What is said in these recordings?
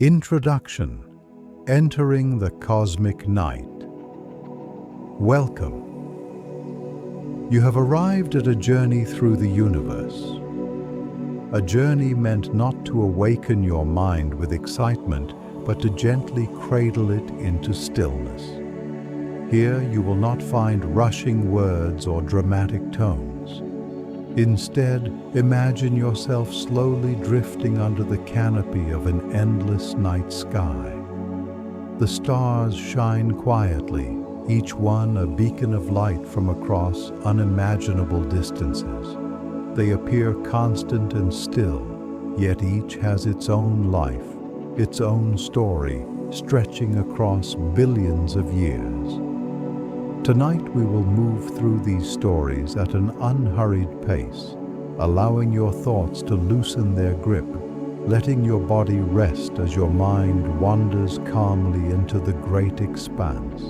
Introduction. Entering the Cosmic Night. Welcome. You have arrived at a journey through the universe. A journey meant not to awaken your mind with excitement, but to gently cradle it into stillness. Here you will not find rushing words or dramatic tones. Instead, imagine yourself slowly drifting under the canopy of an endless night sky. The stars shine quietly, each one a beacon of light from across unimaginable distances. They appear constant and still, yet each has its own life, its own story, stretching across billions of years. Tonight we will move through these stories at an unhurried pace, allowing your thoughts to loosen their grip, letting your body rest as your mind wanders calmly into the great expanse.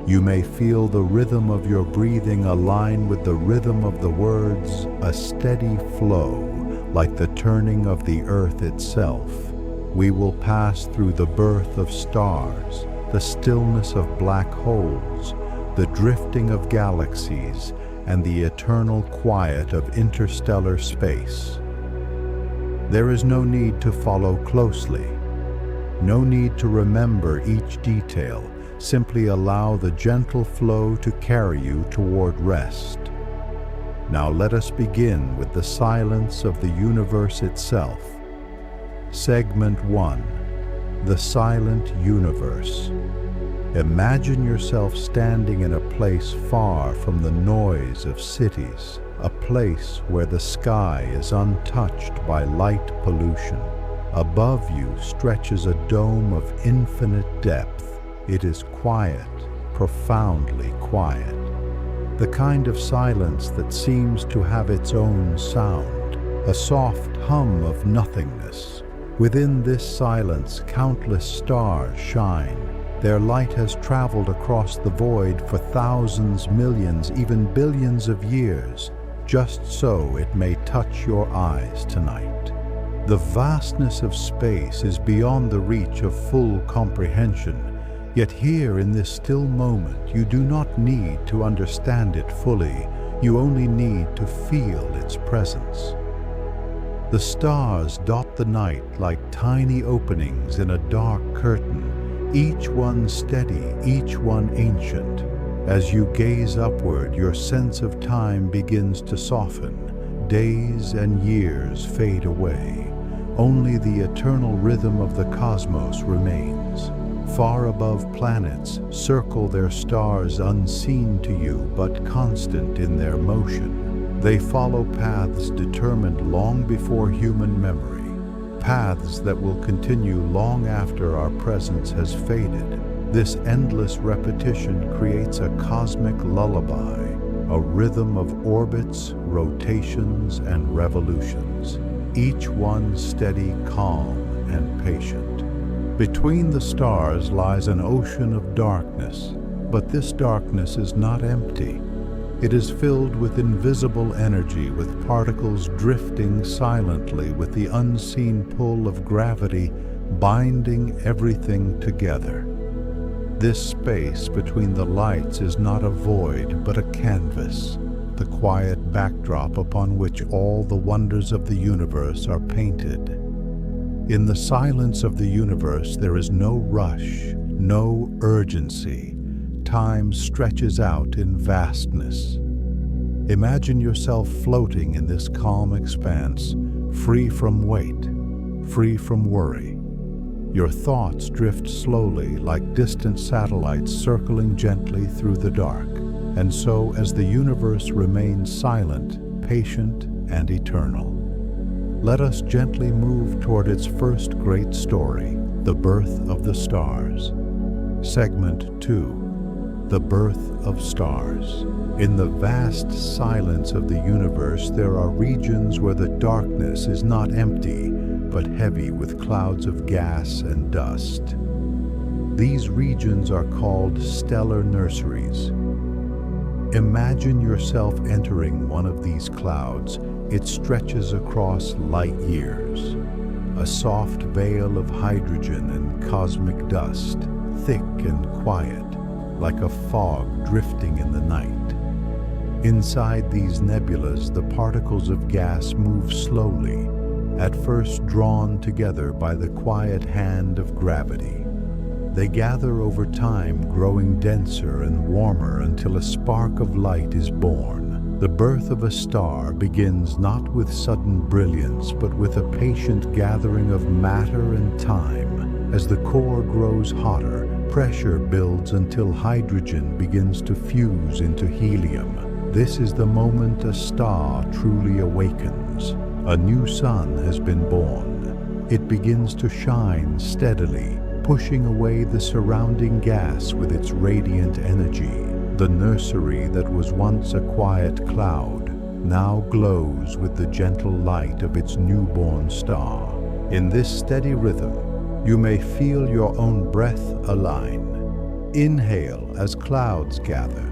You may feel the rhythm of your breathing align with the rhythm of the words, a steady flow, like the turning of the earth itself. We will pass through the birth of stars, the stillness of black holes, the drifting of galaxies, and the eternal quiet of interstellar space. There is no need to follow closely, no need to remember each detail. Simply allow the gentle flow to carry you toward rest. Now let us begin with the silence of the universe itself. Segment 1. The Silent Universe. Imagine yourself standing in a place far from the noise of cities, a place where the sky is untouched by light pollution. Above you stretches a dome of infinite depth. It is quiet, profoundly quiet. The kind of silence that seems to have its own sound, a soft hum of nothingness. Within this silence, countless stars shine. Their light has traveled across the void for thousands, millions, even billions of years, just so it may touch your eyes tonight. The vastness of space is beyond the reach of full comprehension, yet here in this still moment you do not need to understand it fully, you only need to feel its presence. The stars dot the night like tiny openings in a dark curtain, each one steady, each one ancient. As you gaze upward, your sense of time begins to soften. Days and years fade away. Only the eternal rhythm of the cosmos remains. Far above planets circle their stars unseen to you but constant in their motion. They follow paths determined long before human memory. Paths that will continue long after our presence has faded. This endless repetition creates a cosmic lullaby, a rhythm of orbits, rotations, and revolutions, each one steady, calm, and patient. Between the stars lies an ocean of darkness, but this darkness is not empty. It is filled with invisible energy, with particles drifting silently, with the unseen pull of gravity binding everything together. This space between the lights is not a void, but a canvas, the quiet backdrop upon which all the wonders of the universe are painted. In the silence of the universe there is no rush, no urgency. Time stretches out in vastness. Imagine yourself floating in this calm expanse, free from weight, free from worry. Your thoughts drift slowly like distant satellites circling gently through the dark. And so, as the universe remains silent, patient, and eternal, let us gently move toward its first great story, the birth of the stars. Segment 2. The birth of stars. In the vast silence of the universe, there are regions where the darkness is not empty, but heavy with clouds of gas and dust. These regions are called stellar nurseries. Imagine yourself entering one of these clouds. It stretches across light years. a soft veil of hydrogen and cosmic dust, thick and quiet, like a fog drifting in the night. Inside these nebulas, the particles of gas move slowly, at first drawn together by the quiet hand of gravity. They gather over time, growing denser and warmer until a spark of light is born. The birth of a star begins not with sudden brilliance, but with a patient gathering of matter and time. As the core grows hotter, pressure builds until hydrogen begins to fuse into helium. This is the moment a star truly awakens. A new sun has been born. It begins to shine steadily, pushing away the surrounding gas with its radiant energy. The nursery that was once a quiet cloud now glows with the gentle light of its newborn star. In this steady rhythm, you may feel your own breath align. Inhale as clouds gather.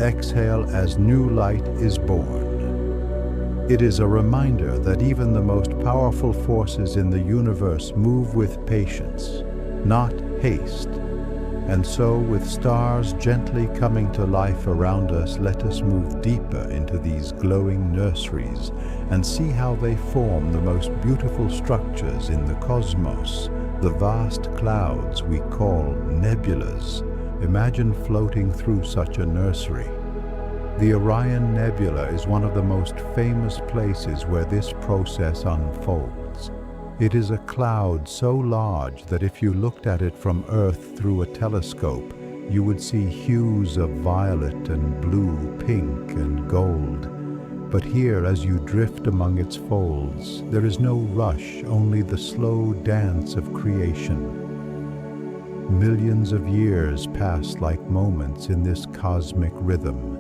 Exhale as new light is born. It is a reminder that even the most powerful forces in the universe move with patience, not haste. And so, with stars gently coming to life around us, let us move deeper into these glowing nurseries and see how they form the most beautiful structures in the cosmos, the vast clouds we call nebulas. Imagine floating through such a nursery. The Orion Nebula is one of the most famous places where this process unfolds. It is a cloud so large that if you looked at it from Earth through a telescope, you would see hues of violet and blue, pink and gold. But here, as you drift among its folds, there is no rush, only the slow dance of creation. Millions of years pass like moments in this cosmic rhythm.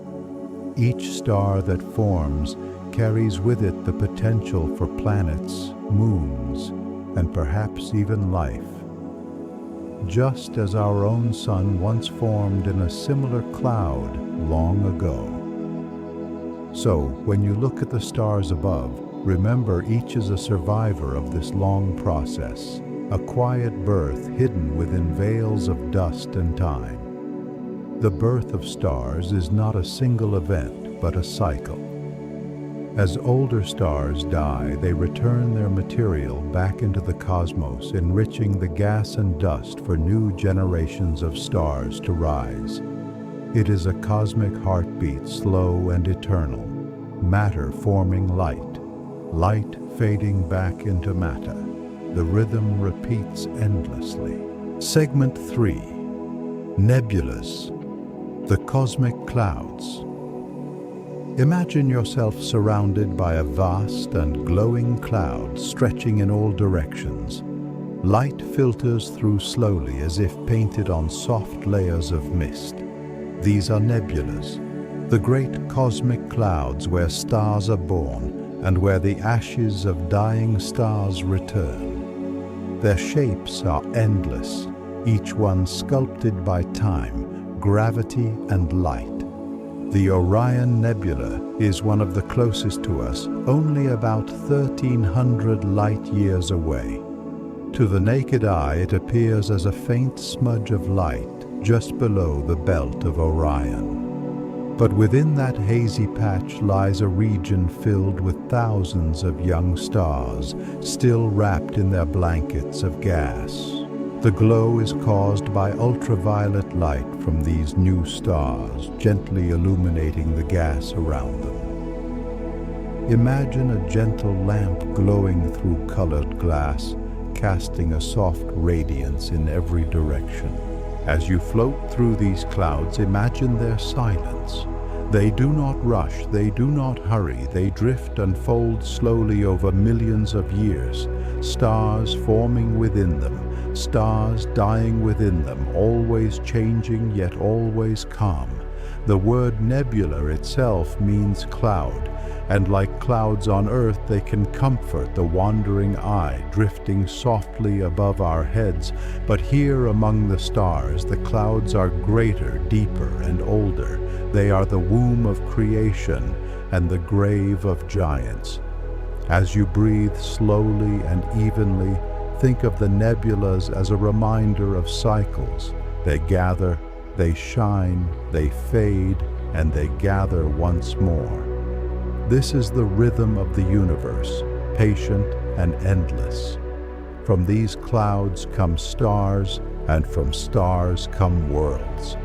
Each star that forms carries with it the potential for planets, moons, and perhaps even life. Just as our own sun once formed in a similar cloud long ago. So, when you look at the stars above, remember each is a survivor of this long process, a quiet birth hidden within veils of dust and time. The birth of stars is not a single event, but a cycle. As older stars die, they return their material back into the cosmos, enriching the gas and dust for new generations of stars to rise. It is a cosmic heartbeat, slow and eternal. Matter forming light, light fading back into matter. The rhythm repeats endlessly. Segment 3. Nebulas. The cosmic clouds. Imagine yourself surrounded by a vast and glowing cloud stretching in all directions. Light filters through slowly as if painted on soft layers of mist. These are nebulas, the great cosmic clouds where stars are born and where the ashes of dying stars return. Their shapes are endless, each one sculpted by time, gravity, and light. The Orion Nebula is one of the closest to us, only about 1,300 light years away. To the naked eye, it appears as a faint smudge of light just below the belt of Orion. But within that hazy patch lies a region filled with thousands of young stars, still wrapped in their blankets of gas. The glow is caused by ultraviolet light from these new stars, gently illuminating the gas around them. Imagine a gentle lamp glowing through colored glass, casting a soft radiance in every direction. As you float through these clouds, imagine their silence. They do not rush, they do not hurry, they drift and fold slowly over millions of years, stars forming within them, stars dying within them, always changing yet always calm. The word nebula itself means cloud, and like clouds on earth, they can comfort the wandering eye, drifting softly above our heads. But here among the stars, the clouds are greater, deeper, and older. They are the womb of creation and the grave of giants. As you breathe slowly and evenly, think of the nebulas as a reminder of cycles. They gather, they shine, they fade, and they gather once more. This is the rhythm of the universe, patient and endless. From these clouds come stars, and from stars come worlds.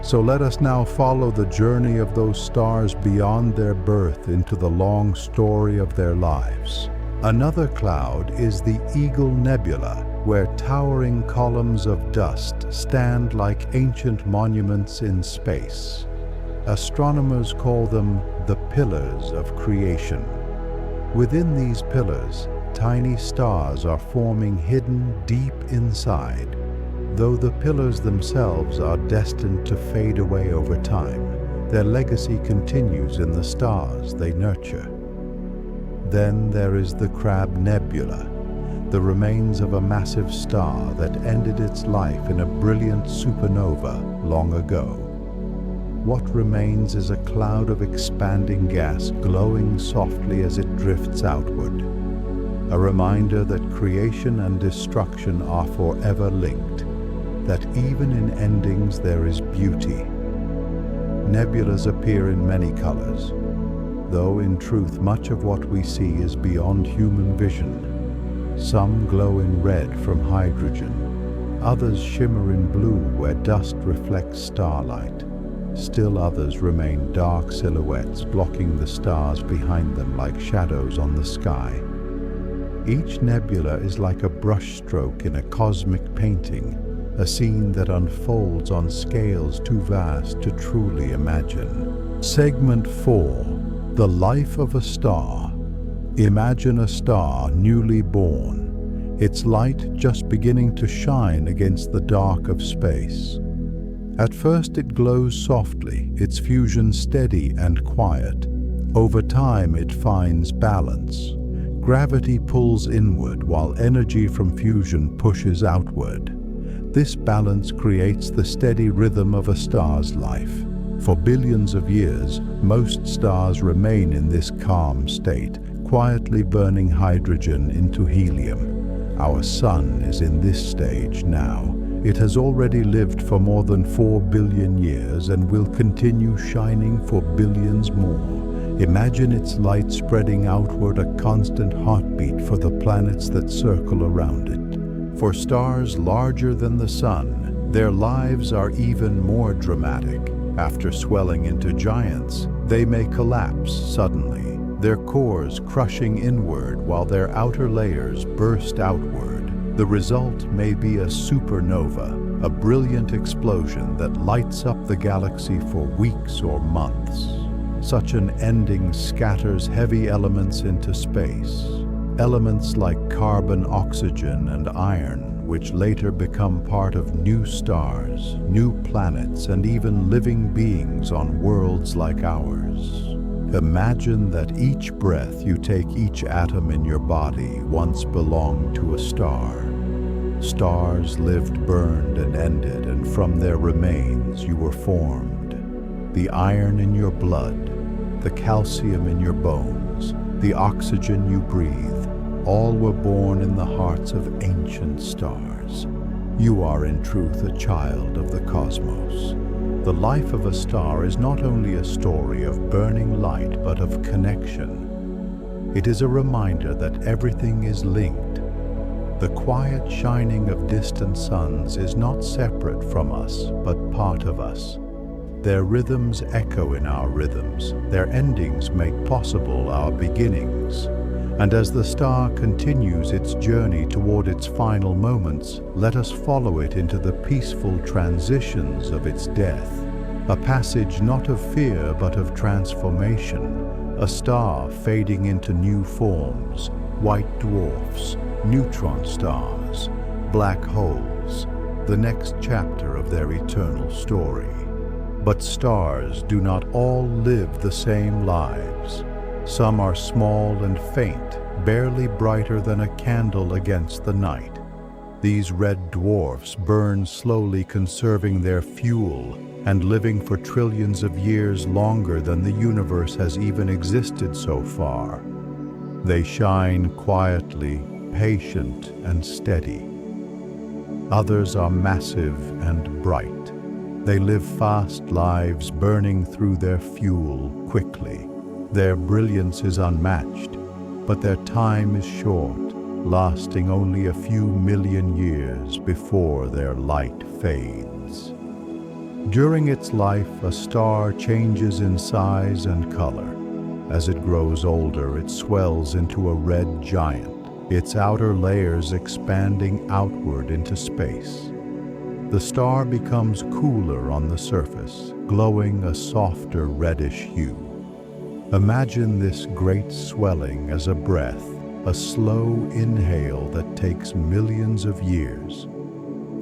So let us now follow the journey of those stars beyond their birth into the long story of their lives. Another cloud is the Eagle Nebula, where towering columns of dust stand like ancient monuments in space. Astronomers call them the pillars of creation. Within these pillars, tiny stars are forming hidden deep inside. Though the pillars themselves are destined to fade away over time, their legacy continues in the stars they nurture. Then there is the Crab Nebula, the remains of a massive star that ended its life in a brilliant supernova long ago. What remains is a cloud of expanding gas glowing softly as it drifts outward, a reminder that creation and destruction are forever linked, that even in endings there is beauty. Nebulas appear in many colors, though in truth much of what we see is beyond human vision. Some glow in red from hydrogen, others shimmer in blue where dust reflects starlight. Still others remain dark silhouettes blocking the stars behind them like shadows on the sky. Each nebula is like a brushstroke in a cosmic painting, a scene that unfolds on scales too vast to truly imagine. Segment 4. The Life of a Star. Imagine a star newly born, its light just beginning to shine against the dark of space. At first it glows softly, its fusion steady and quiet. Over time it finds balance. Gravity pulls inward while energy from fusion pushes outward. This balance creates the steady rhythm of a star's life. For billions of years, most stars remain in this calm state, quietly burning hydrogen into helium. Our Sun is in this stage now. It has already lived for more than 4 billion years and will continue shining for billions more. Imagine its light spreading outward, a constant heartbeat for the planets that circle around it. For stars larger than the Sun, their lives are even more dramatic. After swelling into giants, they may collapse suddenly, their cores crushing inward while their outer layers burst outward. The result may be a supernova, a brilliant explosion that lights up the galaxy for weeks or months. Such an ending scatters heavy elements into space. Elements like carbon, oxygen, and iron, which later become part of new stars, new planets, and even living beings on worlds like ours. Imagine that each breath you take, each atom in your body, once belonged to a star. Stars lived, burned, and ended, and from their remains you were formed. The iron in your blood, the calcium in your bones, the oxygen you breathe, all were born in the hearts of ancient stars. You are in truth a child of the cosmos. The life of a star is not only a story of burning light, but of connection. It is a reminder that everything is linked. The quiet shining of distant suns is not separate from us, but part of us. Their rhythms echo in our rhythms. Their endings make possible our beginnings. And as the star continues its journey toward its final moments, let us follow it into the peaceful transitions of its death. A passage not of fear but of transformation. A star fading into new forms, white dwarfs, neutron stars, black holes, the next chapter of their eternal story. But stars do not all live the same lives. Some are small and faint, barely brighter than a candle against the night. These red dwarfs burn slowly, conserving their fuel and living for trillions of years longer than the universe has even existed so far. They shine quietly, patient and steady. Others are massive and bright. They live fast lives, burning through their fuel quickly. Their brilliance is unmatched, but their time is short, lasting only a few million years before their light fades. During its life, a star changes in size and color. As it grows older, it swells into a red giant, its outer layers expanding outward into space. The star becomes cooler on the surface, glowing a softer reddish hue. Imagine this great swelling as a breath, a slow inhale that takes millions of years.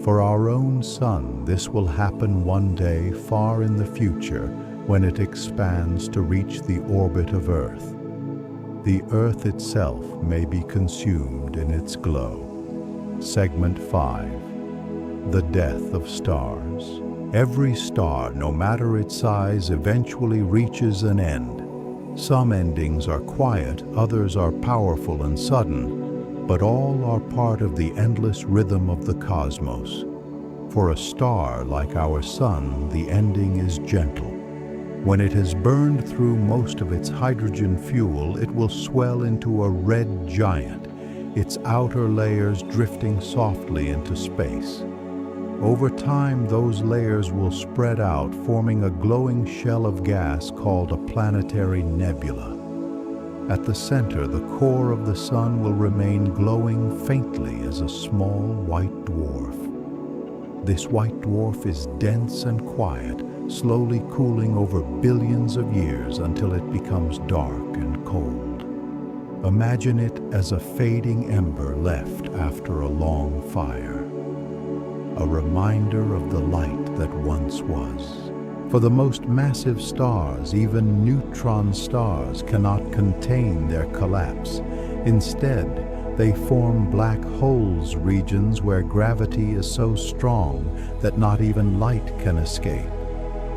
For our own sun, this will happen one day far in the future when it expands to reach the orbit of Earth. The Earth itself may be consumed in its glow. Segment 5. The death of stars. Every star, no matter its size, eventually reaches an end. Some endings are quiet, others are powerful and sudden, but all are part of the endless rhythm of the cosmos. For a star like our sun, the ending is gentle. When it has burned through most of its hydrogen fuel, it will swell into a red giant, its outer layers drifting softly into space. Over time, those layers will spread out, forming a glowing shell of gas called a planetary nebula. At the center, the core of the sun will remain glowing faintly as a small white dwarf. This white dwarf is dense and quiet, slowly cooling over billions of years until it becomes dark and cold. Imagine it as a fading ember left after a long fire. A reminder of the light that once was. For the most massive stars, even neutron stars cannot contain their collapse. Instead, they form black holes, regions where gravity is so strong that not even light can escape.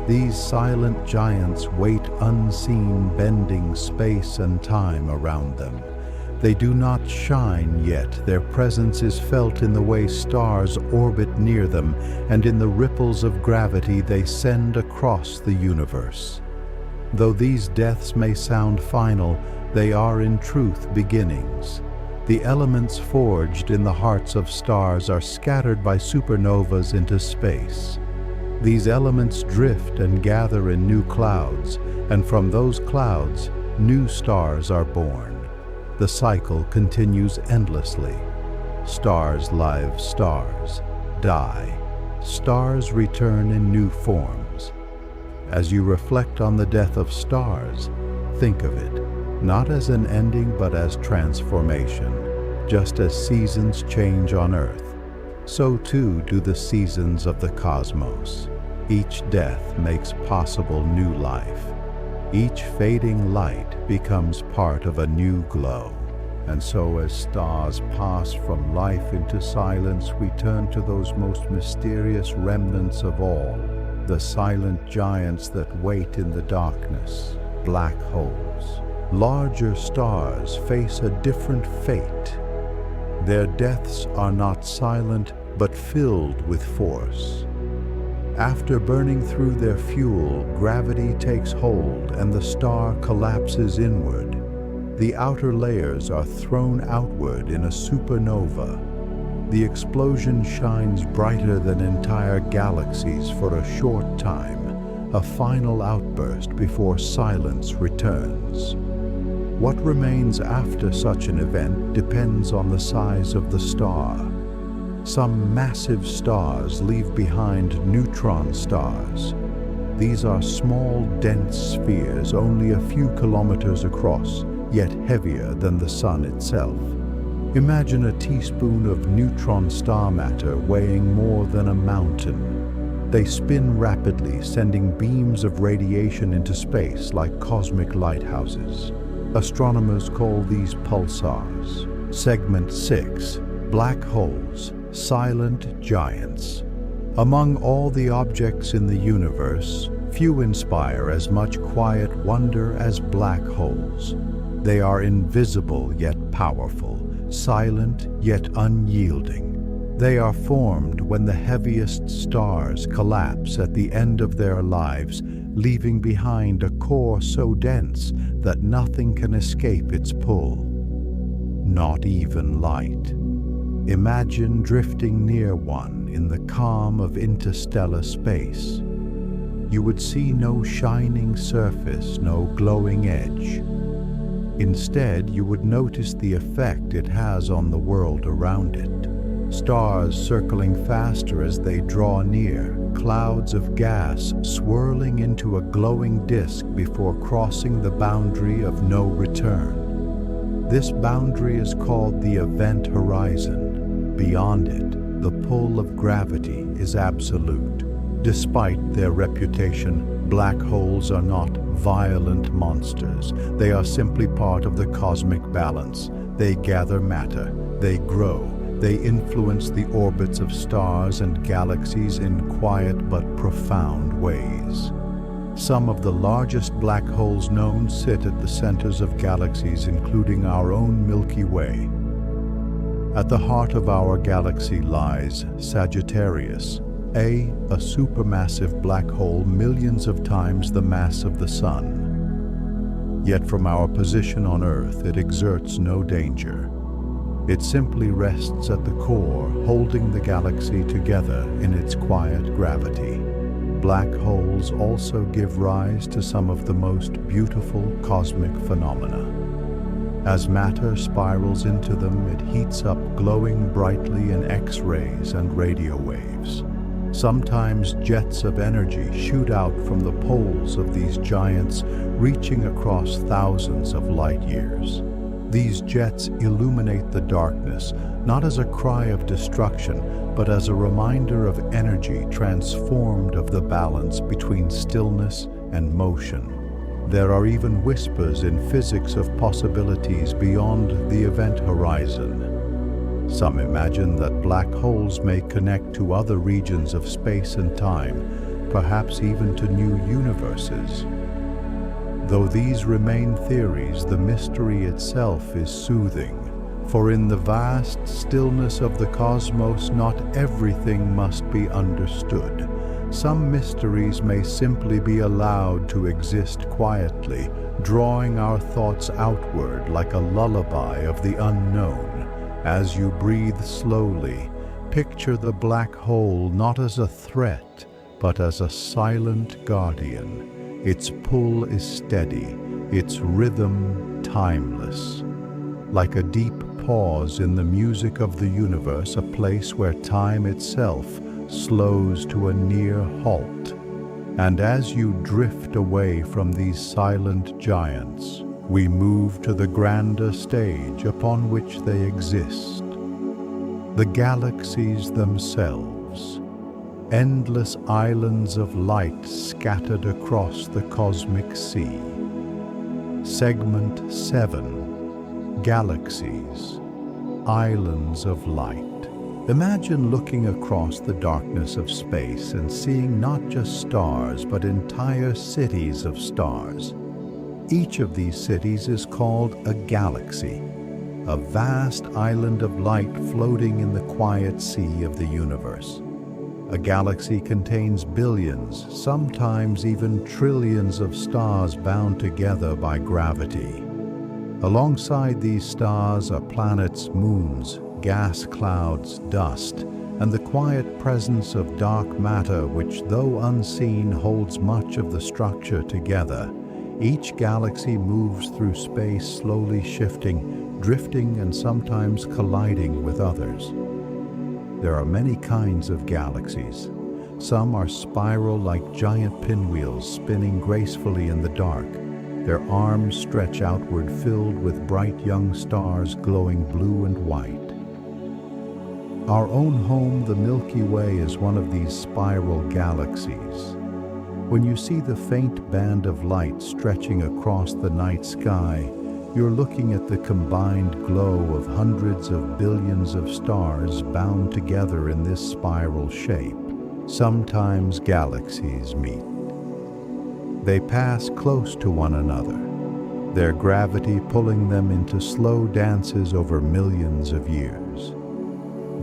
These silent giants wait unseen, bending space and time around them. They do not shine yet. Their presence is felt in the way stars orbit near them and in the ripples of gravity they send across the universe. Though these deaths may sound final, they are in truth beginnings. The elements forged in the hearts of stars are scattered by supernovas into space. These elements drift and gather in new clouds, and from those clouds, new stars are born. The cycle continues endlessly. Stars live stars, die. Stars return in new forms. As you reflect on the death of stars, think of it, not as an ending but as transformation. Just as seasons change on Earth, so too do the seasons of the cosmos. Each death makes possible new life. Each fading light becomes part of a new glow. And so as stars pass from life into silence, we turn to those most mysterious remnants of all, the silent giants that wait in the darkness, black holes. Larger stars face a different fate. Their deaths are not silent, but filled with force. After burning through their fuel, gravity takes hold and the star collapses inward. The outer layers are thrown outward in a supernova. The explosion shines brighter than entire galaxies for a short time, a final outburst before silence returns. What remains after such an event depends on the size of the star. Some massive stars leave behind neutron stars. These are small, dense spheres only a few kilometers across, yet heavier than the sun itself. Imagine a teaspoon of neutron star matter weighing more than a mountain. They spin rapidly, sending beams of radiation into space like cosmic lighthouses. Astronomers call these pulsars. Segment 6. Black holes. Silent giants. Among all the objects in the universe, few inspire as much quiet wonder as black holes. They are invisible yet powerful, silent yet unyielding. They are formed when the heaviest stars collapse at the end of their lives, leaving behind a core so dense that nothing can escape its pull. Not even light. Imagine drifting near one in the calm of interstellar space. You would see no shining surface, no glowing edge. Instead, you would notice the effect it has on the world around it. Stars circling faster as they draw near, clouds of gas swirling into a glowing disk before crossing the boundary of no return. This boundary is called the event horizon. Beyond it, the pull of gravity is absolute. Despite their reputation, black holes are not violent monsters. They are simply part of the cosmic balance. They gather matter, they grow, they influence the orbits of stars and galaxies in quiet but profound ways. Some of the largest black holes known sit at the centers of galaxies, including our own Milky Way. At the heart of our galaxy lies Sagittarius, a supermassive black hole millions of times the mass of the Sun. Yet from our position on Earth, it exerts no danger. It simply rests at the core, holding the galaxy together in its quiet gravity. Black holes also give rise to some of the most beautiful cosmic phenomena. As matter spirals into them, it heats up, glowing brightly in X-rays and radio waves. Sometimes jets of energy shoot out from the poles of these giants, reaching across thousands of light years. These jets illuminate the darkness, not as a cry of destruction, but as a reminder of energy transformed, of the balance between stillness and motion. There are even whispers in physics of possibilities beyond the event horizon. Some imagine that black holes may connect to other regions of space and time, perhaps even to new universes. Though these remain theories, the mystery itself is soothing. For in the vast stillness of the cosmos, not everything must be understood. Some mysteries may simply be allowed to exist quietly, drawing our thoughts outward like a lullaby of the unknown. As you breathe slowly, picture the black hole not as a threat, but as a silent guardian. Its pull is steady, its rhythm timeless. Like a deep pause in the music of the universe, a place where time itself slows to a near halt. And as you drift away from these silent giants, we move to the grander stage upon which they exist. The galaxies themselves. Endless islands of light scattered across the cosmic sea. Segment 7. Galaxies. Islands of light. Imagine looking across the darkness of space and seeing not just stars, but entire cities of stars. Each of these cities is called a galaxy, a vast island of light floating in the quiet sea of the universe. A galaxy contains billions, sometimes even trillions of stars bound together by gravity. Alongside these stars are planets, moons, gas clouds, dust, and the quiet presence of dark matter which, though unseen, holds much of the structure together. Each galaxy moves through space, slowly shifting, drifting, and sometimes colliding with others. There are many kinds of galaxies. Some are spiral like giant pinwheels spinning gracefully in the dark. Their arms stretch outward, filled with bright young stars glowing blue and white. Our own home, the Milky Way, is one of these spiral galaxies. When you see the faint band of light stretching across the night sky, you're looking at the combined glow of hundreds of billions of stars bound together in this spiral shape. Sometimes galaxies meet. They pass close to one another, their gravity pulling them into slow dances over millions of years.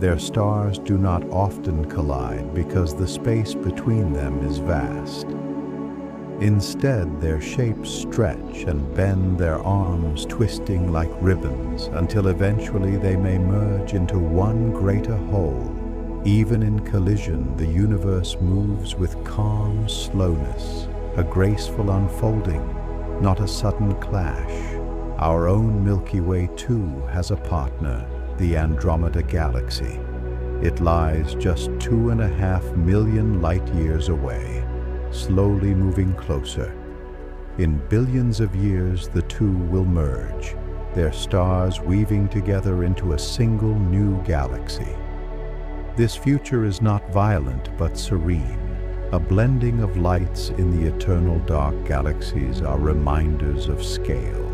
Their stars do not often collide because the space between them is vast. Instead, their shapes stretch and bend, their arms twisting like ribbons until eventually they may merge into one greater whole. Even in collision, the universe moves with calm slowness, a graceful unfolding, not a sudden clash. Our own Milky Way too has a partner, the Andromeda Galaxy. It lies just 2.5 million light-years away, slowly moving closer. In billions of years, the two will merge, their stars weaving together into a single new galaxy. This future is not violent but serene. A blending of lights in the eternal dark galaxies are reminders of scale.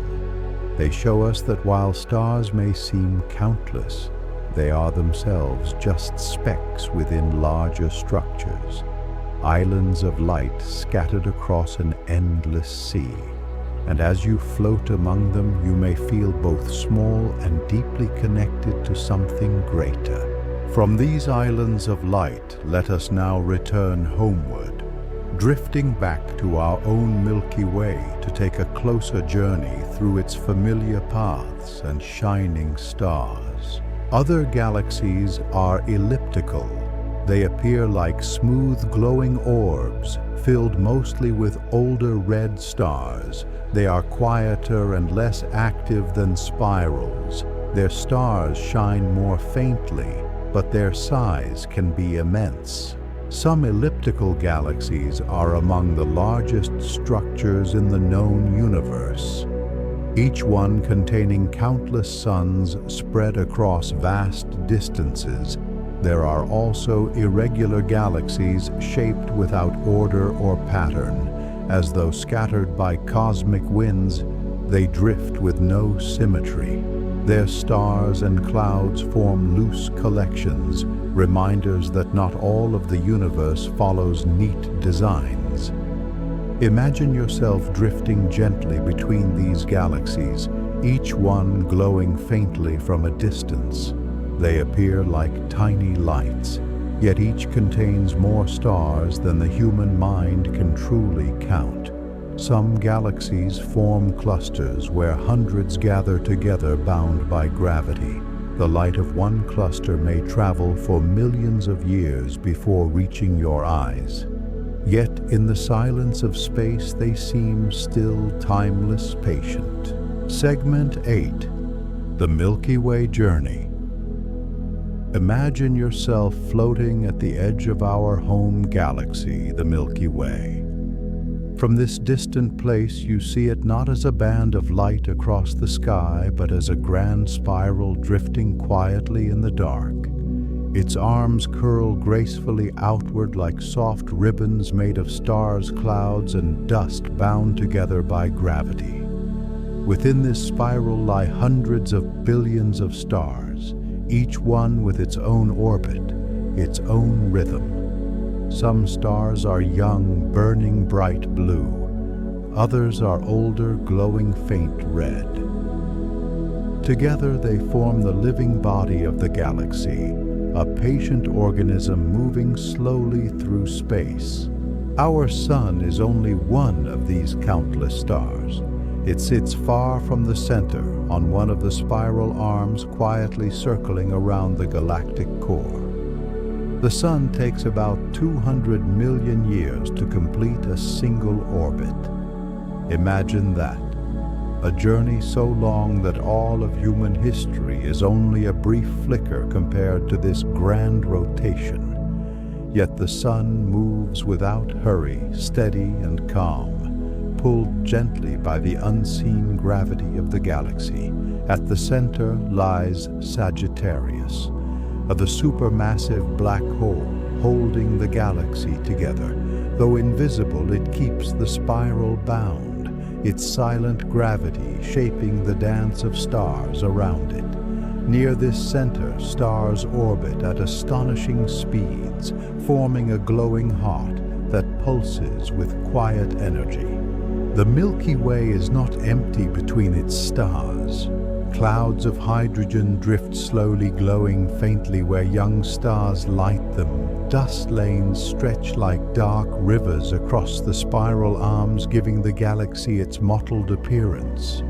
They show us that while stars may seem countless, they are themselves just specks within larger structures, islands of light scattered across an endless sea. And as you float among them, you may feel both small and deeply connected to something greater. From these islands of light, let us now return homeward, drifting back to our own Milky Way to take a closer journey through its familiar paths and shining stars. Other galaxies are elliptical. They appear like smooth glowing orbs, filled mostly with older red stars. They are quieter and less active than spirals. Their stars shine more faintly, but their size can be immense. Some elliptical galaxies are among the largest structures in the known universe, each one containing countless suns spread across vast distances. There are also irregular galaxies shaped without order or pattern. As though scattered by cosmic winds, they drift with no symmetry. Their stars and clouds form loose collections, reminders that not all of the universe follows neat designs. Imagine yourself drifting gently between these galaxies, each one glowing faintly from a distance. They appear like tiny lights, yet each contains more stars than the human mind can truly count. Some galaxies form clusters where hundreds gather together bound by gravity. The light of one cluster may travel for millions of years before reaching your eyes. Yet in the silence of space they seem still timeless, patient. Segment 8. The Milky Way Journey. Imagine yourself floating at the edge of our home galaxy, the Milky Way. From this distant place, you see it not as a band of light across the sky, but as a grand spiral drifting quietly in the dark. Its arms curl gracefully outward like soft ribbons made of stars, clouds, and dust bound together by gravity. Within this spiral lie hundreds of billions of stars, each one with its own orbit, its own rhythm. Some stars are young, burning bright blue. Others are older, glowing faint red. Together they form the living body of the galaxy, a patient organism moving slowly through space. Our sun is only one of these countless stars. It sits far from the center on one of the spiral arms, quietly circling around the galactic core. The sun takes about 200 million years to complete a single orbit. Imagine that. A journey so long that all of human history is only a brief flicker compared to this grand rotation. Yet the sun moves without hurry, steady and calm, pulled gently by the unseen gravity of the galaxy. At the center lies Sagittarius, the supermassive black hole holding the galaxy together. Though invisible, it keeps the spiral bound, its silent gravity shaping the dance of stars around it. Near this center, stars orbit at astonishing speeds, forming a glowing heart that pulses with quiet energy. The Milky Way is not empty between its stars. Clouds of hydrogen drift slowly, glowing faintly where young stars light them. Dust lanes stretch like dark rivers across the spiral arms, giving the galaxy its mottled appearance.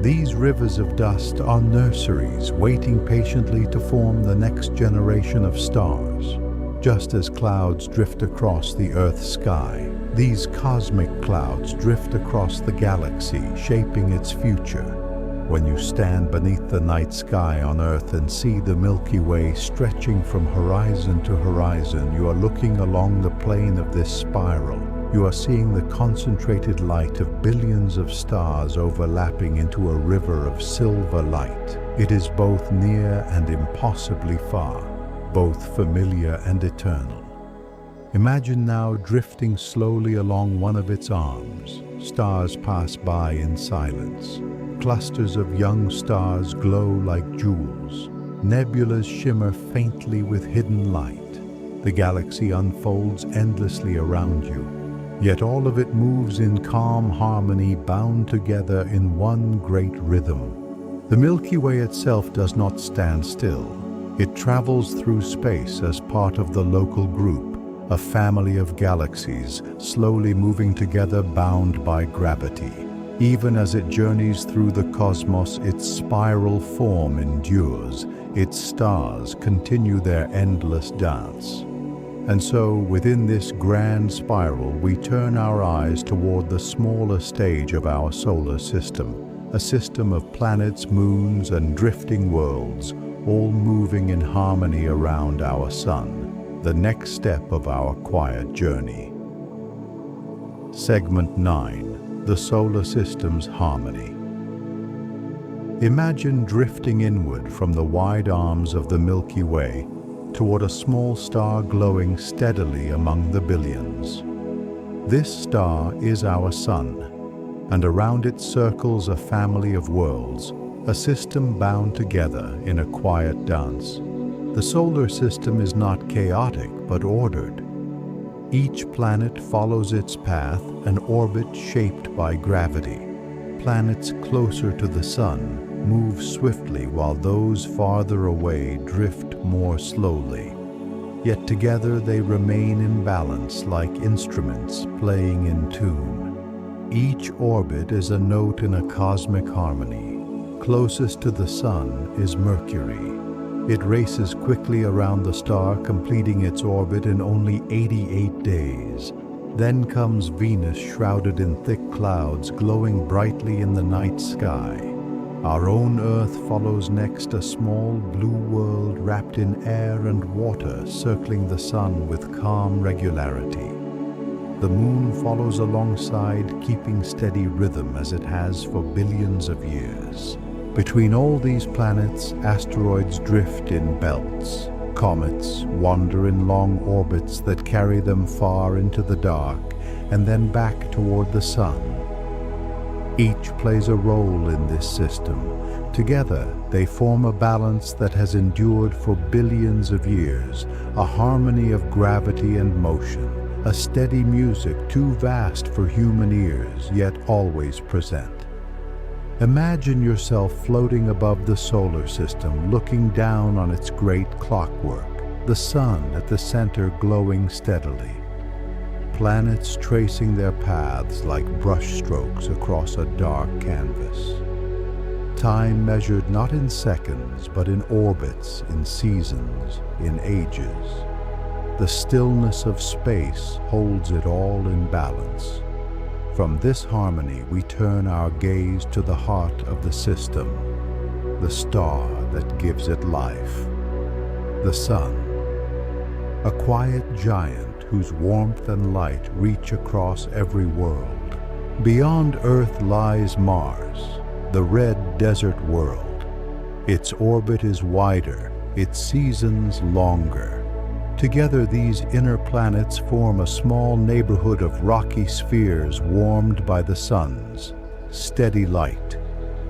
These rivers of dust are nurseries, waiting patiently to form the next generation of stars. Just as clouds drift across the Earth's sky, these cosmic clouds drift across the galaxy, shaping its future. When you stand beneath the night sky on Earth and see the Milky Way stretching from horizon to horizon, you are looking along the plane of this spiral. You are seeing the concentrated light of billions of stars overlapping into a river of silver light. It is both near and impossibly far, both familiar and eternal. Imagine now drifting slowly along one of its arms. Stars pass by in silence. Clusters of young stars glow like jewels. Nebulas shimmer faintly with hidden light. The galaxy unfolds endlessly around you. Yet all of it moves in calm harmony, bound together in one great rhythm. The Milky Way itself does not stand still. It travels through space as part of the local group, a family of galaxies slowly moving together, bound by gravity. Even as it journeys through the cosmos, its spiral form endures. Its stars continue their endless dance. And so, within this grand spiral, we turn our eyes toward the smaller stage of our solar system, a system of planets, moons, and drifting worlds, all moving in harmony around our sun, the next step of our quiet journey. Segment 9. The Solar System's Harmony. Imagine drifting inward from the wide arms of the Milky Way toward a small star glowing steadily among the billions. This star is our Sun, and around it circles a family of worlds, a system bound together in a quiet dance. The solar system is not chaotic but ordered. Each planet follows its path, an orbit shaped by gravity. Planets closer to the Sun move swiftly while those farther away drift more slowly. Yet together they remain in balance like instruments playing in tune. Each orbit is a note in a cosmic harmony. Closest to the Sun is Mercury. It races quickly around the star, completing its orbit in only 88 days. Then comes Venus, shrouded in thick clouds, glowing brightly in the night sky. Our own Earth follows next, a small blue world wrapped in air and water, circling the Sun with calm regularity. The Moon follows alongside, keeping steady rhythm as it has for billions of years. Between all these planets, asteroids drift in belts. Comets wander in long orbits that carry them far into the dark and then back toward the Sun. Each plays a role in this system. Together, they form a balance that has endured for billions of years, a harmony of gravity and motion, a steady music too vast for human ears, yet always present. Imagine yourself floating above the solar system, looking down on its great clockwork, the Sun at the center glowing steadily. Planets tracing their paths like brushstrokes across a dark canvas. Time measured not in seconds, but in orbits, in seasons, in ages. The stillness of space holds it all in balance. From this harmony, we turn our gaze to the heart of the system, the star that gives it life, the Sun, a quiet giant whose warmth and light reach across every world. Beyond Earth lies Mars, the red desert world. Its orbit is wider, its seasons longer. Together, these inner planets form a small neighborhood of rocky spheres warmed by the Sun's steady light.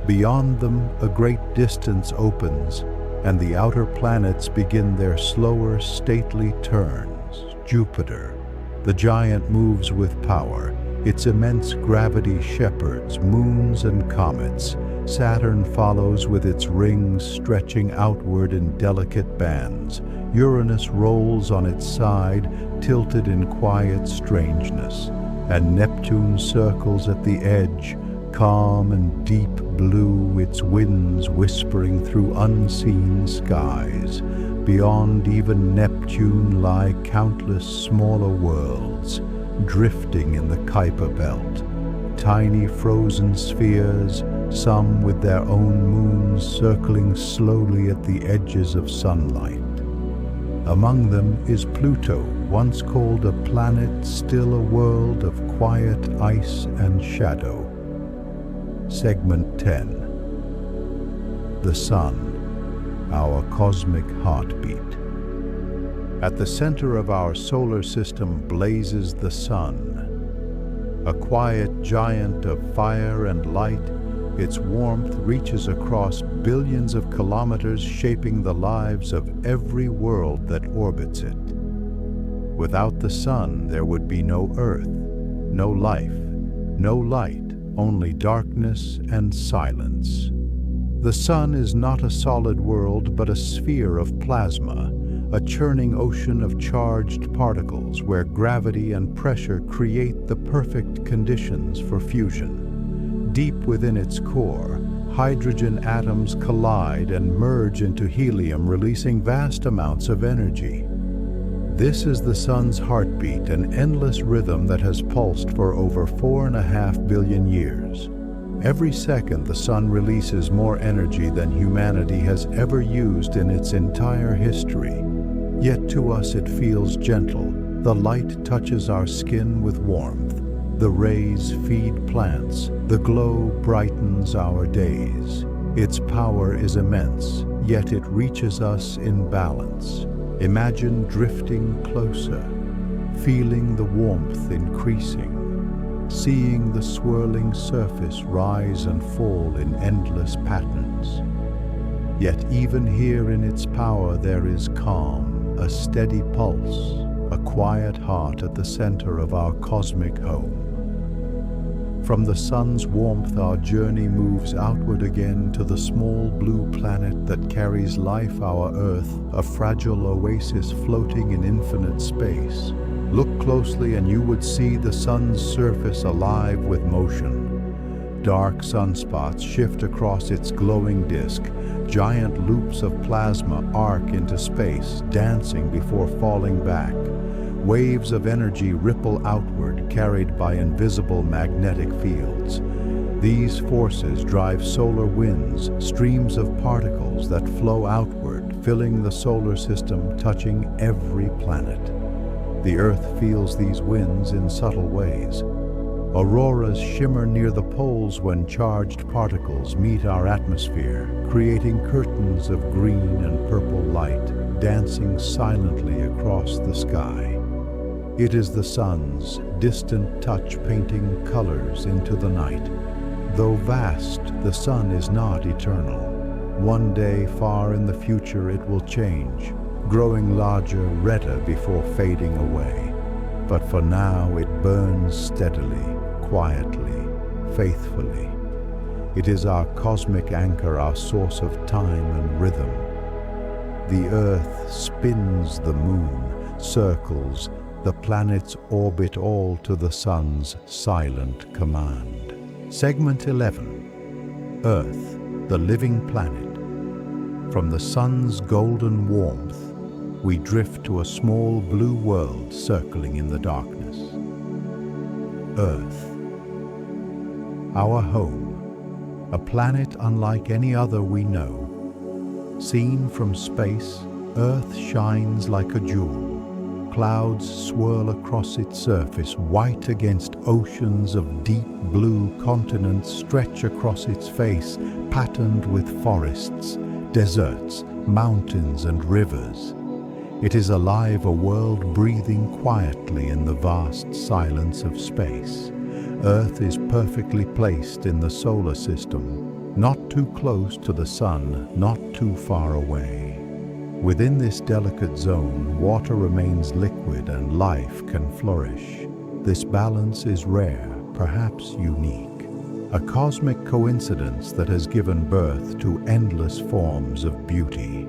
Beyond them, a great distance opens, and the outer planets begin their slower, stately turns. Jupiter, the giant, moves with power, Its immense gravity shepherds moons and comets. Saturn follows with its rings stretching outward in delicate bands. Uranus rolls on its side, tilted in quiet strangeness. And Neptune circles at the edge, calm and deep blue, its winds whispering through unseen skies. Beyond even Neptune lie countless smaller worlds, drifting in the Kuiper belt. Tiny frozen spheres, some with their own moons circling slowly at the edges of sunlight. Among them is Pluto, once called a planet, still a world of quiet ice and shadow. Segment 10. The Sun, our cosmic heartbeat. At the center of our solar system blazes the Sun, a quiet giant of fire and light. Its warmth reaches across billions of kilometers, shaping the lives of every world that orbits it. Without the Sun, there would be no Earth, no life, no light, only darkness and silence. The Sun is not a solid world, but a sphere of plasma, a churning ocean of charged particles where gravity and pressure create the perfect conditions for fusion. Deep within its core, hydrogen atoms collide and merge into helium, releasing vast amounts of energy. This is the Sun's heartbeat, an endless rhythm that has pulsed for over 4.5 billion years. Every second, the Sun releases more energy than humanity has ever used in its entire history. Yet to us it feels gentle. The light touches our skin with warmth. The rays feed plants. The glow brightens our days. Its power is immense, yet it reaches us in balance. Imagine drifting closer, feeling the warmth increasing, seeing the swirling surface rise and fall in endless patterns. Yet even here in its power there is calm, a steady pulse, a quiet heart at the center of our cosmic home. From the Sun's warmth, our journey moves outward again to the small blue planet that carries life, our Earth, a fragile oasis floating in infinite space. Look closely and you would see the Sun's surface alive with motion. Dark sunspots shift across its glowing disk. Giant loops of plasma arc into space, dancing before falling back. Waves of energy ripple outward, carried by invisible magnetic fields. These forces drive solar winds, streams of particles that flow outward, filling the solar system, touching every planet. The Earth feels these winds in subtle ways. Auroras shimmer near the poles when charged particles meet our atmosphere, creating curtains of green and purple light, dancing silently across the sky. It is the Sun's distant touch painting colors into the night. Though vast, the Sun is not eternal. One day, far in the future, it will change, growing larger, redder before fading away. But for now, it burns steadily, quietly, faithfully. It is our cosmic anchor, our source of time and rhythm. The Earth spins the moon, circles, the planets orbit, all to the Sun's silent command. Segment 11. Earth, the living planet. From the Sun's golden warmth, we drift to a small blue world circling in the darkness. Earth, our home, a planet unlike any other we know. Seen from space, Earth shines like a jewel. Clouds swirl across its surface, white against oceans of deep blue. Continents stretch across its face, patterned with forests, deserts, mountains, and rivers. It is alive, a world breathing quietly in the vast silence of space. Earth is perfectly placed in the solar system, not too close to the Sun, not too far away. Within this delicate zone, water remains liquid and life can flourish. This balance is rare, perhaps unique, a cosmic coincidence that has given birth to endless forms of beauty.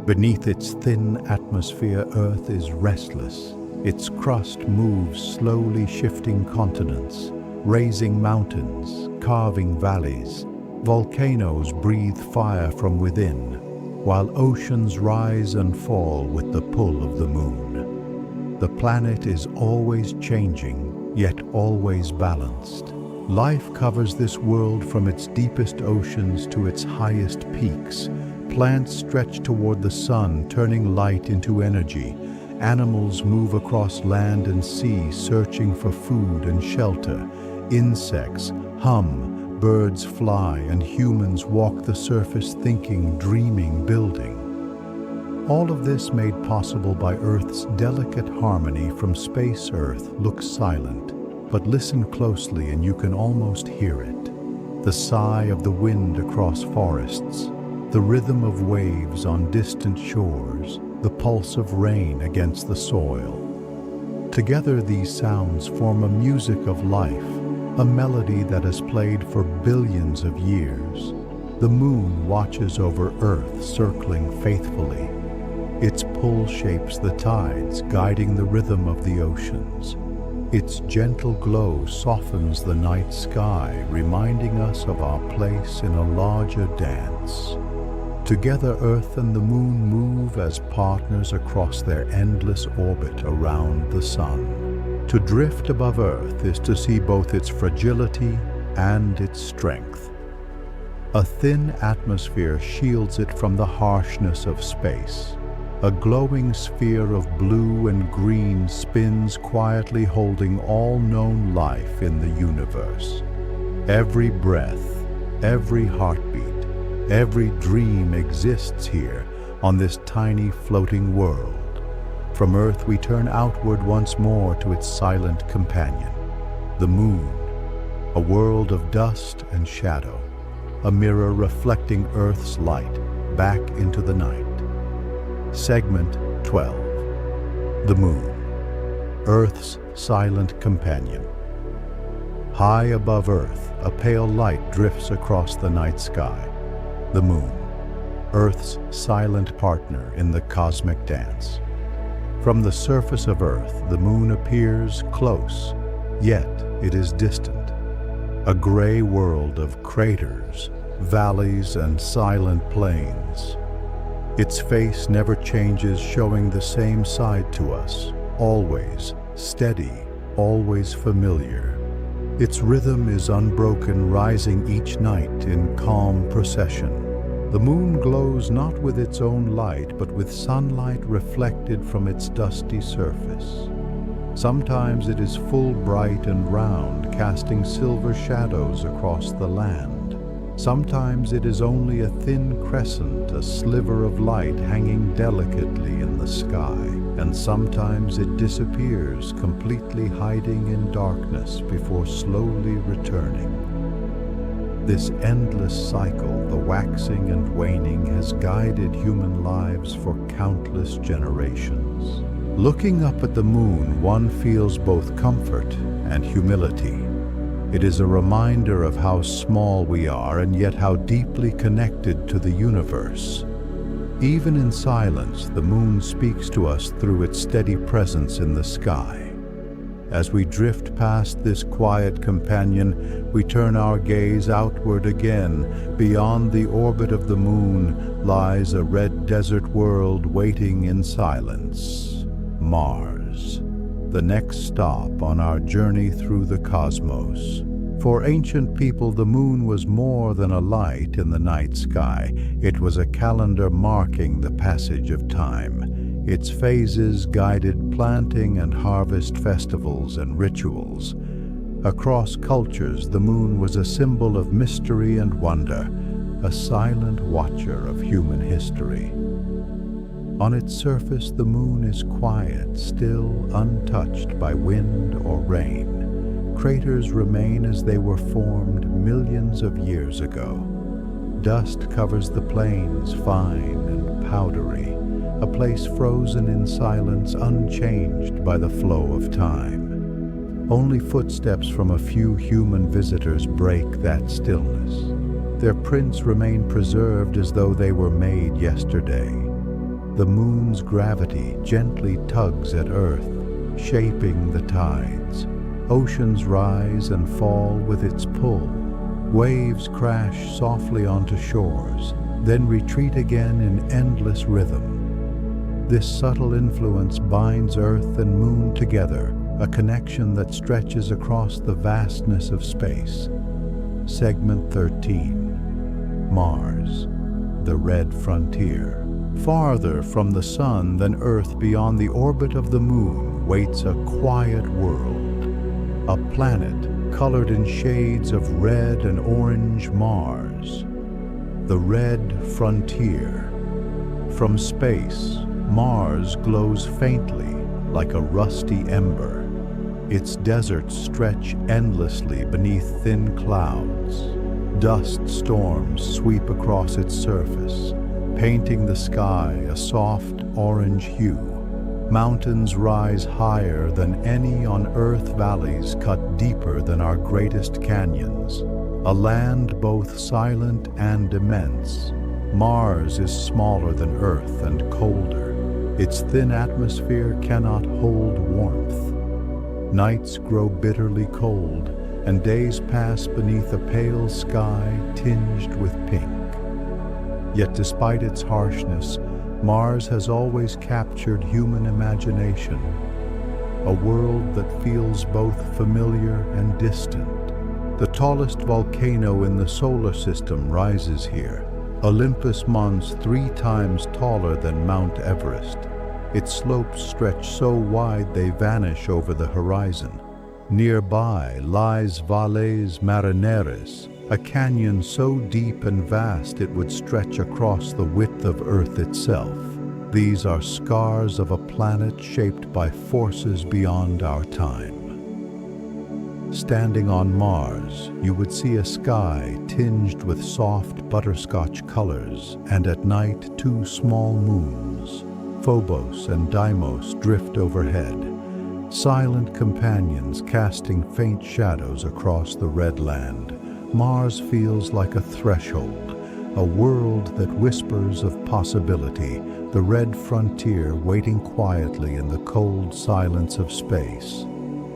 Beneath its thin atmosphere, Earth is restless. Its crust moves slowly, shifting continents, raising mountains, carving valleys. Volcanoes breathe fire from within, while oceans rise and fall with the pull of the moon. The planet is always changing, yet always balanced. Life covers this world from its deepest oceans to its highest peaks. Plants stretch toward the sun, turning light into energy. Animals move across land and sea, searching for food and shelter. Insects hum, birds fly, and humans walk the surface thinking, dreaming, building. All of this made possible by Earth's delicate harmony. From space, Earth looks silent, but listen closely and you can almost hear it. The sigh of the wind across forests, the rhythm of waves on distant shores, the pulse of rain against the soil. Together, these sounds form a music of life, a melody that has played for billions of years. The moon watches over Earth, circling faithfully. Its pull shapes the tides, guiding the rhythm of the oceans. Its gentle glow softens the night sky, reminding us of our place in a larger dance. Together, Earth and the moon move as partners across their endless orbit around the sun. To drift above Earth is to see both its fragility and its strength. A thin atmosphere shields it from the harshness of space. A glowing sphere of blue and green spins quietly, holding all known life in the universe. Every breath, every heartbeat, every dream exists here on this tiny floating world. From Earth we turn outward once more to its silent companion, the moon, a world of dust and shadow, a mirror reflecting Earth's light back into the night. Segment 12. The moon, Earth's silent companion. High above Earth, a pale light drifts across the night sky. The moon, Earth's silent partner in the cosmic dance. From the surface of Earth, the moon appears close, yet it is distant. A gray world of craters, valleys, and silent plains. Its face never changes, showing the same side to us, always steady, always familiar. Its rhythm is unbroken, rising each night in calm procession. The moon glows not with its own light, but with sunlight reflected from its dusty surface. Sometimes it is full, bright, and round, casting silver shadows across the land. Sometimes it is only a thin crescent, a sliver of light hanging delicately in the sky. And sometimes it disappears, completely hiding in darkness before slowly returning. This endless cycle, the waxing and waning, has guided human lives for countless generations. Looking up at the moon, one feels both comfort and humility. It is a reminder of how small we are and yet how deeply connected to the universe. Even in silence, the moon speaks to us through its steady presence in the sky. As we drift past this quiet companion, we turn our gaze outward again. Beyond the orbit of the moon lies a red desert world waiting in silence. Mars, the next stop on our journey through the cosmos. For ancient people, the moon was more than a light in the night sky. It was a calendar marking the passage of time. Its phases guided planting and harvest festivals and rituals. Across cultures, the moon was a symbol of mystery and wonder, a silent watcher of human history. On its surface, the moon is quiet, still, untouched by wind or rain. Craters remain as they were formed millions of years ago. Dust covers the plains, fine and powdery, a place frozen in silence, unchanged by the flow of time. Only footsteps from a few human visitors break that stillness. Their prints remain preserved as though they were made yesterday. The moon's gravity gently tugs at Earth, shaping the tides. Oceans rise and fall with its pull. Waves crash softly onto shores, then retreat again in endless rhythm. This subtle influence binds Earth and Moon together, a connection that stretches across the vastness of space. Segment 13. Mars, the red frontier. Farther from the Sun than Earth, beyond the orbit of the Moon, waits a quiet world. A planet colored in shades of red and orange, Mars. The red frontier. From space, Mars glows faintly like a rusty ember. Its deserts stretch endlessly beneath thin clouds. Dust storms sweep across its surface, painting the sky a soft orange hue. Mountains rise higher than any on Earth, valleys cut deeper than our greatest canyons. A land both silent and immense. Mars is smaller than Earth and colder. Its thin atmosphere cannot hold warmth. Nights grow bitterly cold, and days pass beneath a pale sky tinged with pink. Yet despite its harshness, Mars has always captured human imagination, a world that feels both familiar and distant. The tallest volcano in the solar system rises here, Olympus Mons, 3 times taller than Mount Everest. Its slopes stretch so wide they vanish over the horizon. Nearby lies Valles Marineris, a canyon so deep and vast it would stretch across the width of Earth itself. These are scars of a planet shaped by forces beyond our time. Standing on Mars, you would see a sky tinged with soft butterscotch colors, and at night 2 small moons, Phobos and Deimos, drift overhead, silent companions casting faint shadows across the red land. Mars feels like a threshold, a world that whispers of possibility, the red frontier waiting quietly in the cold silence of space.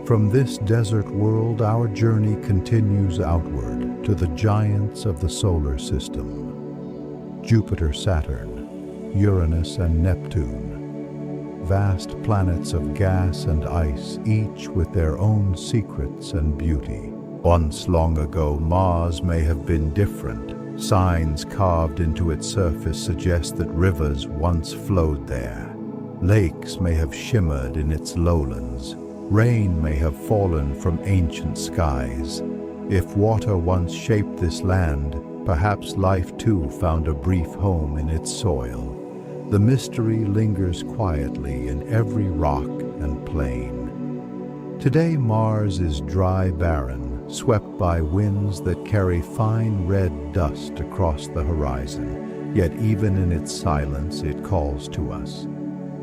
From this desert world, our journey continues outward to the giants of the solar system. Jupiter, Saturn, Uranus and Neptune. Vast planets of gas and ice, each with their own secrets and beauty. Once long ago, Mars may have been different. Signs carved into its surface suggest that rivers once flowed there. Lakes may have shimmered in its lowlands. Rain may have fallen from ancient skies. If water once shaped this land, perhaps life too found a brief home in its soil. The mystery lingers quietly in every rock and plain. Today, Mars is dry, barren, swept by winds that carry fine red dust across the horizon. Yet even in its silence, it calls to us.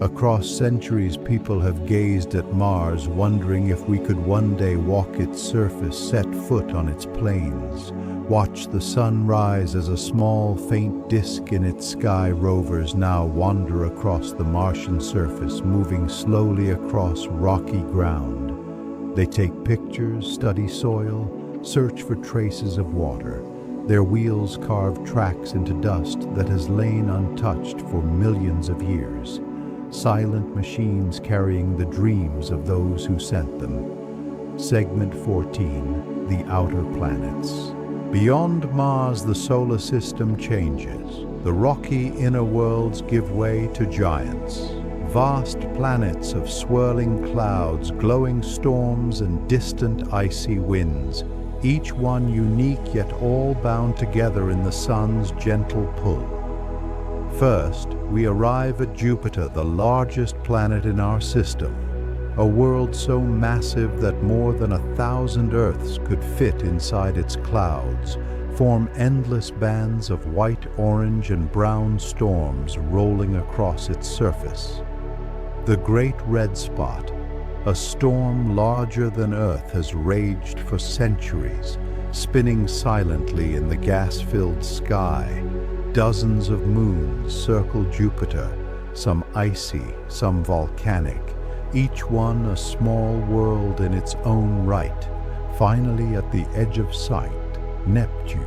Across centuries, people have gazed at Mars, wondering if we could one day walk its surface, set foot on its plains, watch the sun rise as a small, faint disk in its sky. Rovers now wander across the Martian surface, moving slowly across rocky ground. They take pictures, study soil, search for traces of water. Their wheels carve tracks into dust that has lain untouched for millions of years. Silent machines carrying the dreams of those who sent them. Segment 14, the outer planets. Beyond Mars, the solar system changes. The rocky inner worlds give way to giants. Vast planets of swirling clouds, glowing storms, and distant icy winds, each one unique yet all bound together in the sun's gentle pull. First, we arrive at Jupiter, the largest planet in our system, a world so massive that more than 1,000 Earths could fit inside its clouds, form endless bands of white, orange, and brown storms rolling across its surface. The Great Red Spot, A storm larger than Earth has raged for centuries, spinning silently in the gas-filled sky. Dozens of moons circle Jupiter, some icy, some volcanic, each one a small world in its own right. Finally, at the edge of sight, Neptune.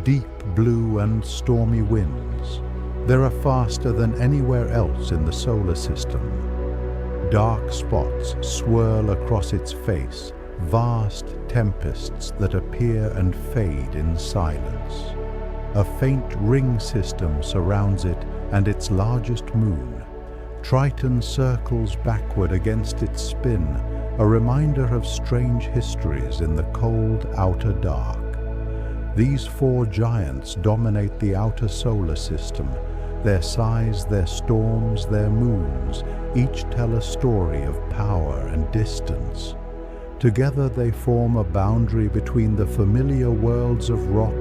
Deep blue and stormy winds. There are faster than anywhere else in the solar system. Dark spots swirl across its face, vast tempests that appear and fade in silence. A faint ring system surrounds it and its largest moon. Triton circles backward against its spin, a reminder of strange histories in the cold outer dark. These four giants dominate the outer solar system. Their size, their storms, their moons, each tell a story of power and distance. Together they form a boundary between the familiar worlds of rock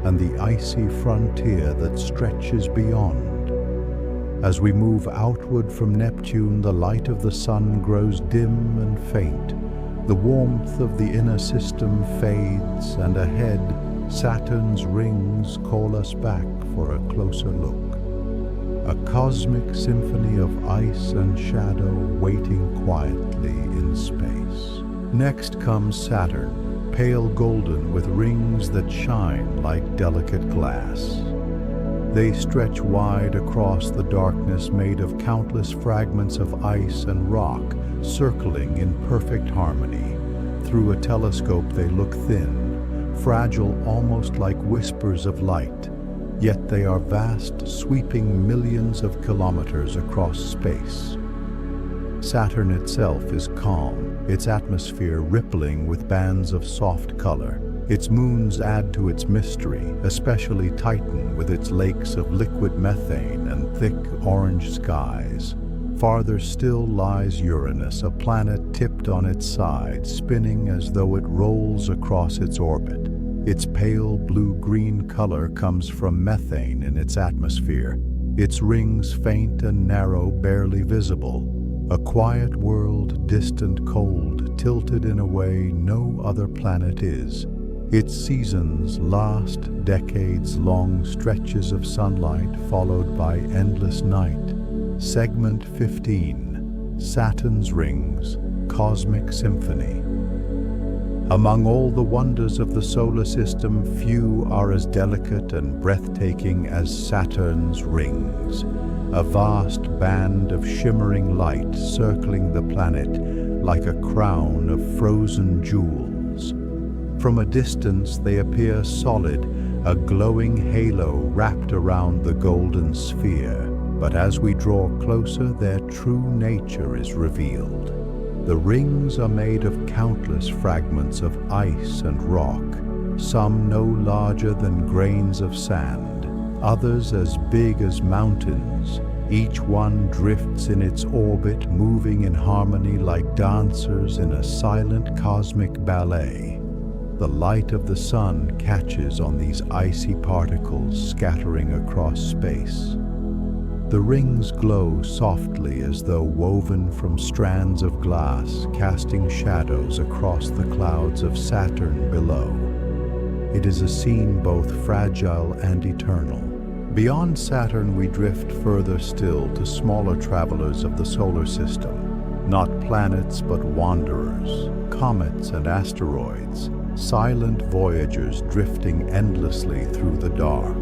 and the icy frontier that stretches beyond. As we move outward from Neptune, the light of the sun grows dim and faint. The warmth of the inner system fades, and ahead, Saturn's rings call us back for a closer look. A cosmic symphony of ice and shadow waiting quietly in space. Next comes Saturn, pale golden with rings that shine like delicate glass. They stretch wide across the darkness, made of countless fragments of ice and rock, circling in perfect harmony. Through a telescope they look thin, fragile, almost like whispers of light. Yet they are vast, sweeping millions of kilometers across space. Saturn itself is calm, its atmosphere rippling with bands of soft color. Its moons add to its mystery, especially Titan with its lakes of liquid methane and thick orange skies. Farther still lies Uranus, a planet tipped on its side, spinning as though it rolls across its orbit. Its pale blue-green color comes from methane in its atmosphere, its rings faint and narrow, barely visible. A quiet world, distant, cold, tilted in a way no other planet is. Its seasons last decades-long stretches of sunlight followed by endless night. Segment 15, Saturn's Rings, Cosmic Symphony. Among all the wonders of the solar system, few are as delicate and breathtaking as Saturn's rings. A vast band of shimmering light circling the planet like a crown of frozen jewels. From a distance they appear solid, a glowing halo wrapped around the golden sphere. But as we draw closer, their true nature is revealed. The rings are made of countless fragments of ice and rock, some no larger than grains of sand, others as big as mountains. Each one drifts in its orbit, moving in harmony like dancers in a silent cosmic ballet. The light of the sun catches on these icy particles scattering across space. The rings glow softly as though woven from strands of glass, casting shadows across the clouds of Saturn below. It is a scene both fragile and eternal. Beyond Saturn we drift further still to smaller travelers of the solar system. Not planets but wanderers, comets and asteroids, silent voyagers drifting endlessly through the dark.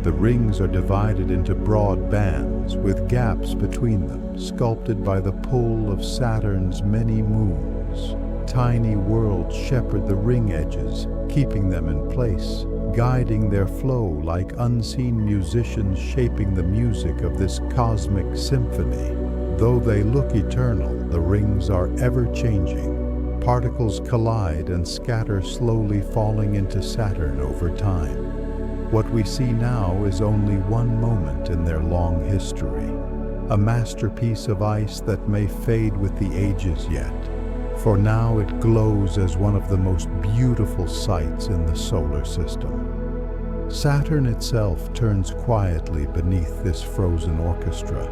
The rings are divided into broad bands with gaps between them, sculpted by the pull of Saturn's many moons. Tiny worlds shepherd the ring edges, keeping them in place, guiding their flow like unseen musicians shaping the music of this cosmic symphony. Though they look eternal, the rings are ever-changing. Particles collide and scatter, slowly falling into Saturn over time. What we see now is only one moment in their long history, a masterpiece of ice that may fade with the ages yet. For now it glows as one of the most beautiful sights in the solar system. Saturn itself turns quietly beneath this frozen orchestra.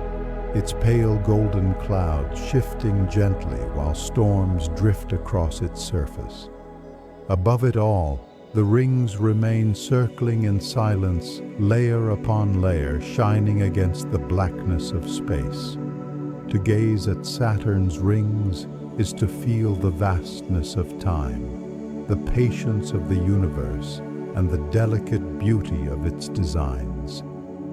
its pale golden clouds shifting gently while storms drift across its surface. Above it all, the rings remain circling in silence, layer upon layer, shining against the blackness of space. To gaze at Saturn's rings is to feel the vastness of time, the patience of the universe, and the delicate beauty of its designs.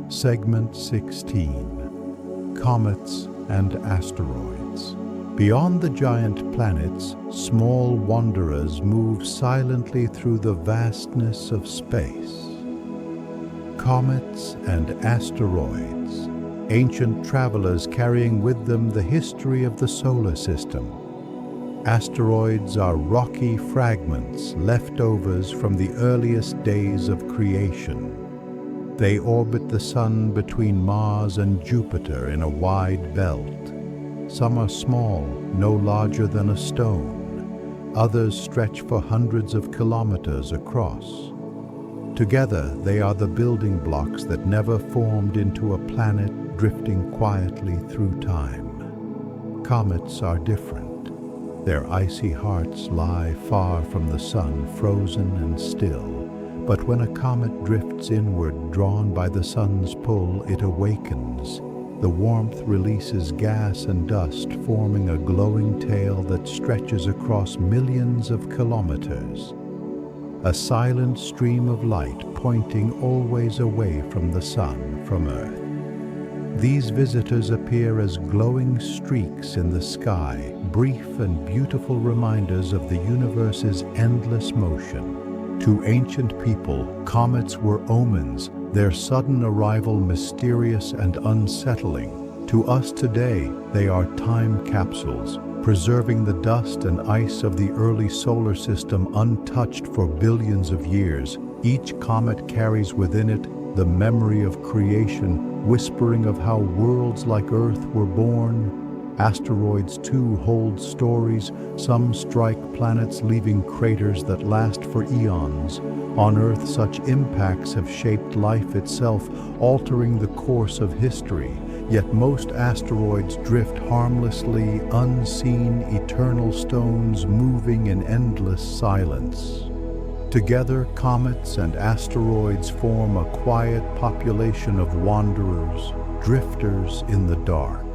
Segment 16. Comets and Asteroids. Beyond the giant planets, small wanderers move silently through the vastness of space. Comets and asteroids, ancient travelers carrying with them the history of the solar system. Asteroids are rocky fragments, leftovers from the earliest days of creation. They orbit the Sun between Mars and Jupiter in a wide belt. Some are small, no larger than a stone. Others stretch for hundreds of kilometers across. Together, they are the building blocks that never formed into a planet drifting quietly through time. Comets are different. Their icy hearts lie far from the Sun, frozen and still. But when a comet drifts inward, drawn by the Sun's pull, it awakens. The warmth releases gas and dust, forming a glowing tail that stretches across millions of kilometers. A silent stream of light pointing always away from the Sun, from Earth. These visitors appear as glowing streaks in the sky, brief and beautiful reminders of the universe's endless motion. To ancient people, comets were omens, their sudden arrival mysterious and unsettling. To us today, they are time capsules, preserving the dust and ice of the early solar system untouched for billions of years. Each comet carries within it the memory of creation, whispering of how worlds like Earth were born. Asteroids too hold stories. Some strike planets, leaving craters that last for eons. On Earth, such impacts have shaped life itself, altering the course of history. Yet most asteroids drift harmlessly, unseen, eternal stones moving in endless silence. Together, comets and asteroids form a quiet population of wanderers, drifters in the dark.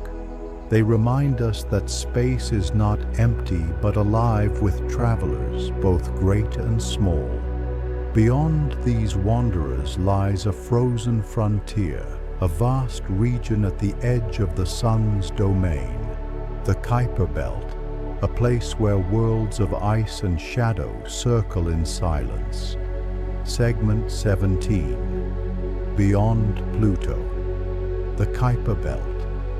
They remind us that space is not empty but alive with travelers, both great and small. Beyond these wanderers lies a frozen frontier, a vast region at the edge of the Sun's domain, the Kuiper Belt, a place where worlds of ice and shadow circle in silence. Segment 17. Beyond Pluto. The Kuiper Belt.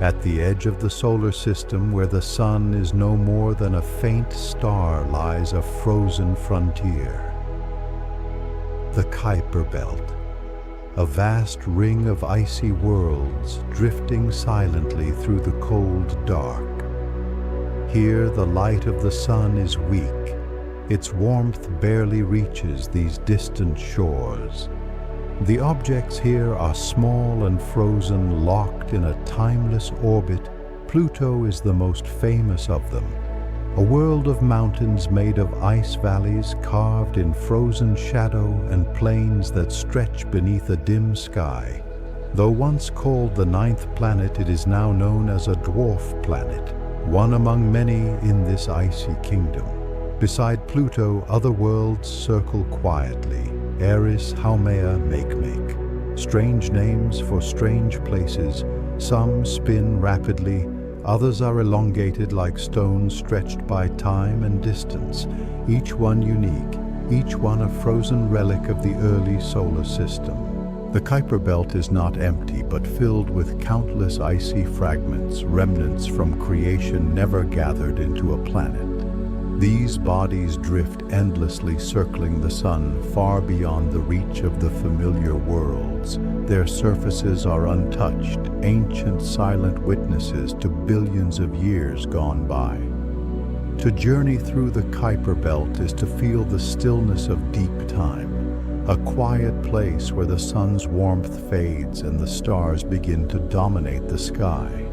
At the edge of the solar system, where the Sun is no more than a faint star, lies a frozen frontier. The Kuiper Belt, a vast ring of icy worlds drifting silently through the cold dark. Here the light of the Sun is weak. Its warmth barely reaches these distant shores. The objects here are small and frozen, locked in a timeless orbit. Pluto is the most famous of them. A world of mountains made of ice valleys carved in frozen shadow and plains that stretch beneath a dim sky. Though once called the ninth planet, it is now known as a dwarf planet, one among many in this icy kingdom. Beside Pluto, other worlds circle quietly. Eris, Haumea, Makemake. Strange names for strange places. Some spin rapidly, others are elongated like stones stretched by time and distance, each one unique, each one a frozen relic of the early solar system. The Kuiper Belt is not empty, but filled with countless icy fragments, remnants from creation never gathered into a planet. These bodies drift endlessly, circling the Sun, far beyond the reach of the familiar worlds. Their surfaces are untouched, ancient silent witnesses to billions of years gone by. To journey through the Kuiper Belt is to feel the stillness of deep time, a quiet place where the Sun's warmth fades and the stars begin to dominate the sky.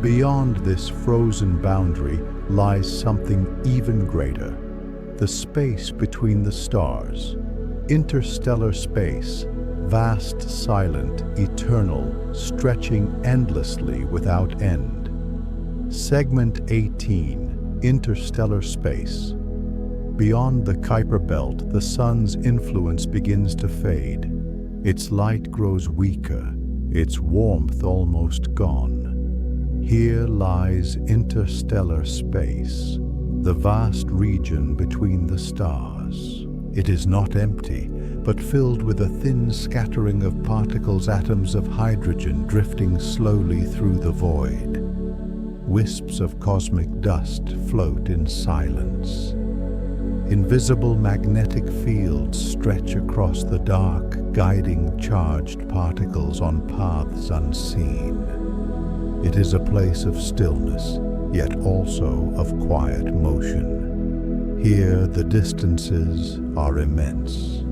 Beyond this frozen boundary lies something even greater, the space between the stars. Interstellar space, vast, silent, eternal, stretching endlessly without end. Segment 18, Interstellar Space. Beyond the Kuiper Belt, the sun's influence begins to fade. Its light grows weaker, its warmth almost gone. Here lies interstellar space, the vast region between the stars. It is not empty, but filled with a thin scattering of particles, atoms of hydrogen drifting slowly through the void. Wisps of cosmic dust float in silence. Invisible magnetic fields stretch across the dark, guiding charged particles on paths unseen. It is a place of stillness, yet also of quiet motion. Here the distances are immense.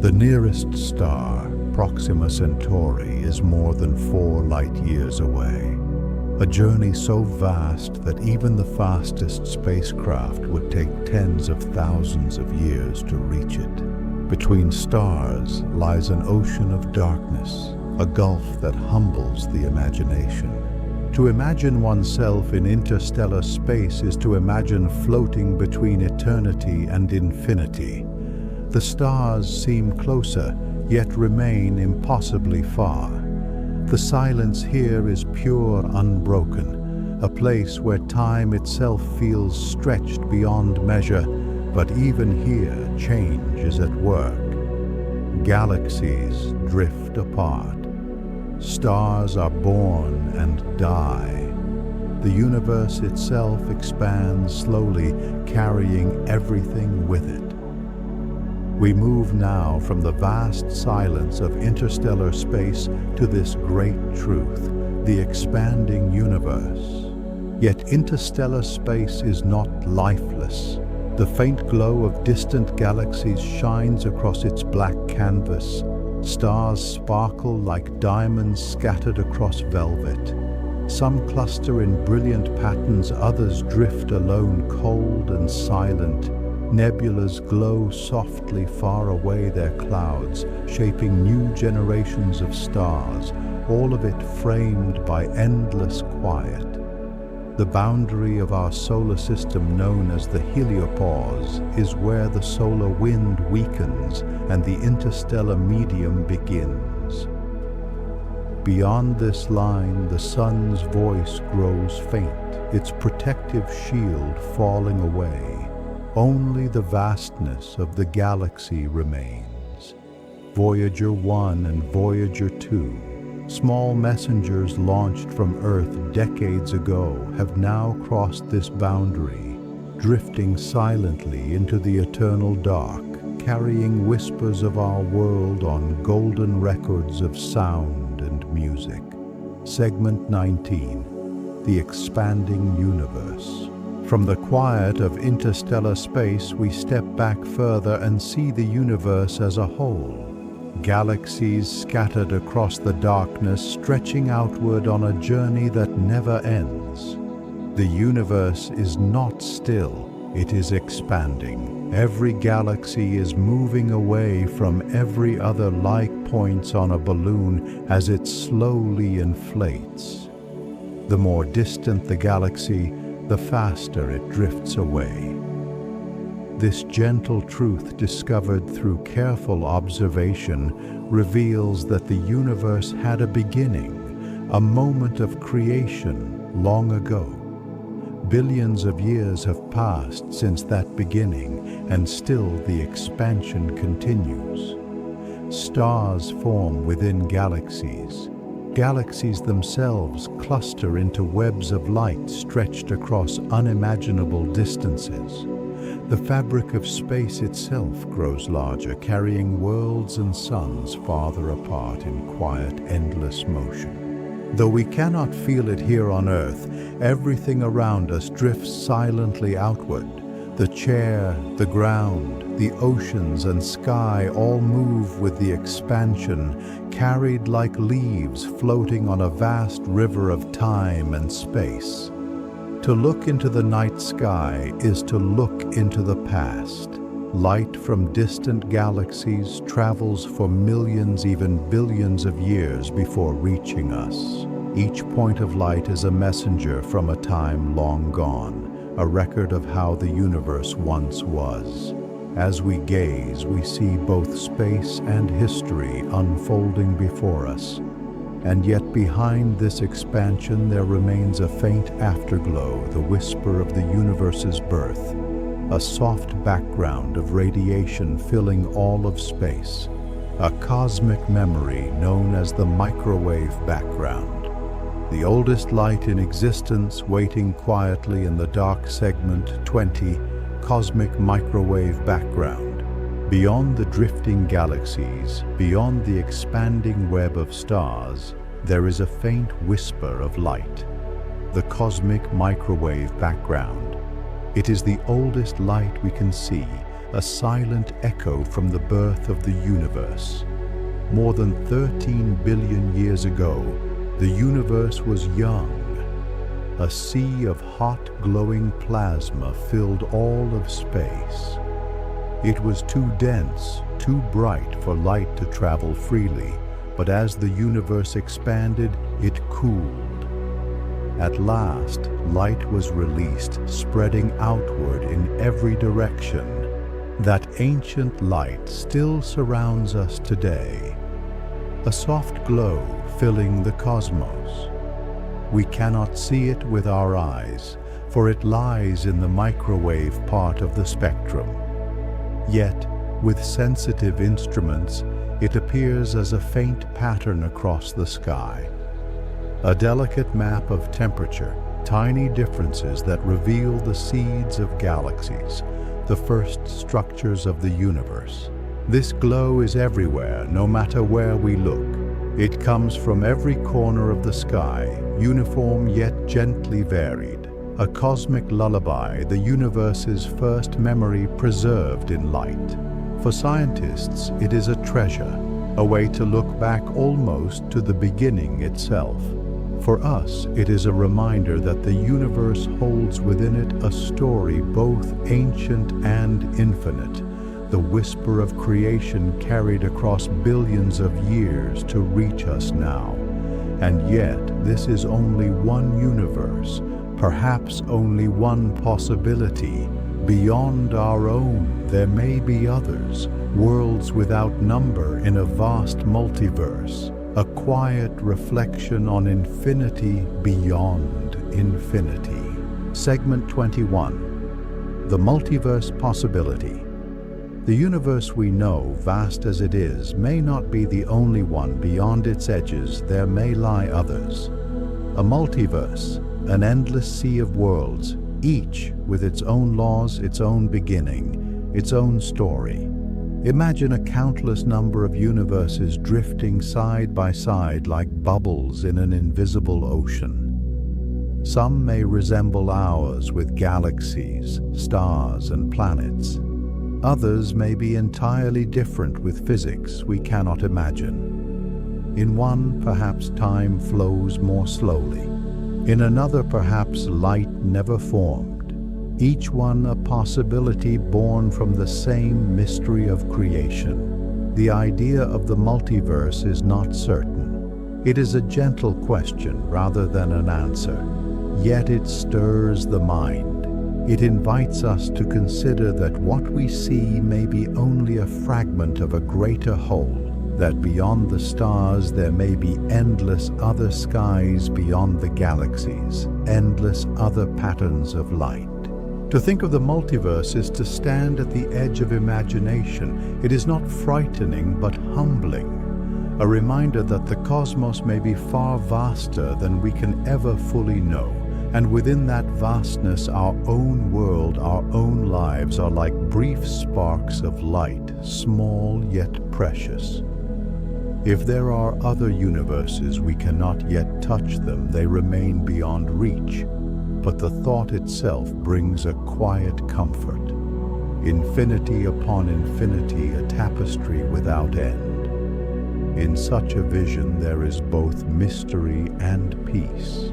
The nearest star, Proxima Centauri, is more than 4 light-years away. A journey so vast that even the fastest spacecraft would take tens of thousands of years to reach it. Between stars lies an ocean of darkness, a gulf that humbles the imagination. To imagine oneself in interstellar space is to imagine floating between eternity and infinity. The stars seem closer, yet remain impossibly far. The silence here is pure, unbroken, a place where time itself feels stretched beyond measure, but even here change is at work. Galaxies drift apart. Stars are born and die. The universe itself expands slowly, carrying everything with it. We move now from the vast silence of interstellar space to this great truth, the expanding universe. Yet interstellar space is not lifeless. The faint glow of distant galaxies shines across its black canvas. Stars sparkle like diamonds scattered across velvet. Some cluster in brilliant patterns, others drift alone, cold and silent. Nebulas glow softly far away their clouds, shaping new generations of stars, all of it framed by endless quiet. The boundary of our solar system, known as the heliopause, is where the solar wind weakens and the interstellar medium begins. Beyond this line, the sun's voice grows faint, its protective shield falling away. Only the vastness of the galaxy remains. Voyager 1 and Voyager 2, small messengers launched from Earth decades ago, have now crossed this boundary, drifting silently into the eternal dark, carrying whispers of our world on golden records of sound and music. Segment 19, The Expanding Universe. From the quiet of interstellar space, we step back further and see the universe as a whole. Galaxies scattered across the darkness, stretching outward on a journey that never ends. The universe is not still, it is expanding. Every galaxy is moving away from every other, like points on a balloon, as it slowly inflates. The more distant the galaxy, the faster it drifts away. This gentle truth, discovered through careful observation, reveals that the universe had a beginning, a moment of creation long ago. Billions of years have passed since that beginning, and still the expansion continues. Stars form within galaxies. Galaxies themselves cluster into webs of light stretched across unimaginable distances. The fabric of space itself grows larger, carrying worlds and suns farther apart in quiet, endless motion. Though we cannot feel it here on Earth, everything around us drifts silently outward. The chair, the ground, the oceans and sky all move with the expansion, carried like leaves floating on a vast river of time and space. To look into the night sky is to look into the past. Light from distant galaxies travels for millions, even billions of years before reaching us. Each point of light is a messenger from a time long gone, a record of how the universe once was. As we gaze, we see both space and history unfolding before us. And yet behind this expansion there remains a faint afterglow, the whisper of the universe's birth, a soft background of radiation filling all of space, a cosmic memory known as the microwave background. The oldest light in existence waiting quietly in the dark segment 20, cosmic microwave background. Beyond the drifting galaxies, beyond the expanding web of stars, there is a faint whisper of light, the cosmic microwave background. It is the oldest light we can see, a silent echo from the birth of the universe. More than 13 billion years ago, the universe was young. A sea of hot, glowing plasma filled all of space. It was too dense, too bright for light to travel freely, but as the universe expanded, it cooled. At last, light was released, spreading outward in every direction. That ancient light still surrounds us today. A soft glow filling the cosmos. We cannot see it with our eyes, for it lies in the microwave part of the spectrum. Yet, with sensitive instruments, it appears as a faint pattern across the sky. A delicate map of temperature, tiny differences that reveal the seeds of galaxies, the first structures of the universe. This glow is everywhere, no matter where we look. It comes from every corner of the sky, uniform yet gently varied. A cosmic lullaby, the universe's first memory preserved in light. For scientists, it is a treasure, a way to look back almost to the beginning itself. For us, it is a reminder that the universe holds within it a story both ancient and infinite, the whisper of creation carried across billions of years to reach us now. And yet, this is only one universe, perhaps only one possibility. Beyond our own, there may be others, worlds without number in a vast multiverse, a quiet reflection on infinity beyond infinity. Segment 21. The multiverse possibility. The universe we know, vast as it is, may not be the only one. Beyond its edges, there may lie others. A multiverse, an endless sea of worlds, each with its own laws, its own beginning, its own story. Imagine a countless number of universes drifting side by side like bubbles in an invisible ocean. Some may resemble ours with galaxies, stars, and planets. Others may be entirely different with physics we cannot imagine. In one, perhaps time flows more slowly. In another, perhaps light never formed. Each one a possibility born from the same mystery of creation. The idea of the multiverse is not certain. It is a gentle question rather than an answer, yet it stirs the mind. It invites us to consider that what we see may be only a fragment of a greater whole, that beyond the stars there may be endless other skies beyond the galaxies, endless other patterns of light. To think of the multiverse is to stand at the edge of imagination. It is not frightening but humbling, a reminder that the cosmos may be far vaster than we can ever fully know. And within that vastness, our own world, our own lives are like brief sparks of light, small yet precious. If there are other universes we cannot yet touch them, they remain beyond reach. but the thought itself brings a quiet comfort. Infinity upon infinity, a tapestry without end. In such a vision there is both mystery and peace.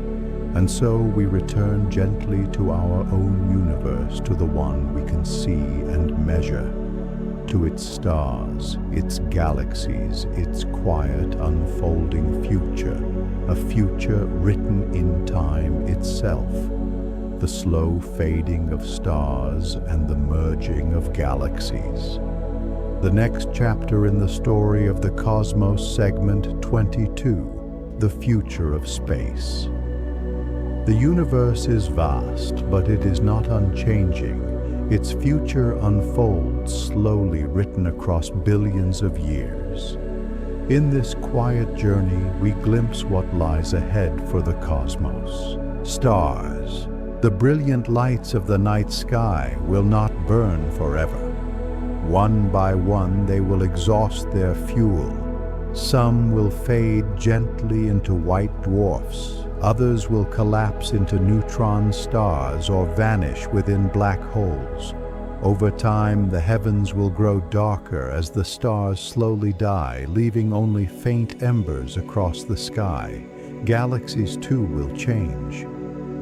And so we return gently to our own universe, to the one we can see and measure, to its stars, its galaxies, its quiet unfolding future, a future written in time itself, the slow fading of stars and the merging of galaxies. The next chapter in the story of the cosmos, segment 22, the future of space. The universe is vast, but it is not unchanging. Its future unfolds slowly, written across billions of years. In this quiet journey, we glimpse what lies ahead for the cosmos. Stars, the brilliant lights of the night sky, will not burn forever. One by one, they will exhaust their fuel. Some will fade gently into white dwarfs. Others will collapse into neutron stars or vanish within black holes. Over time, the heavens will grow darker as the stars slowly die, leaving only faint embers across the sky. Galaxies too will change.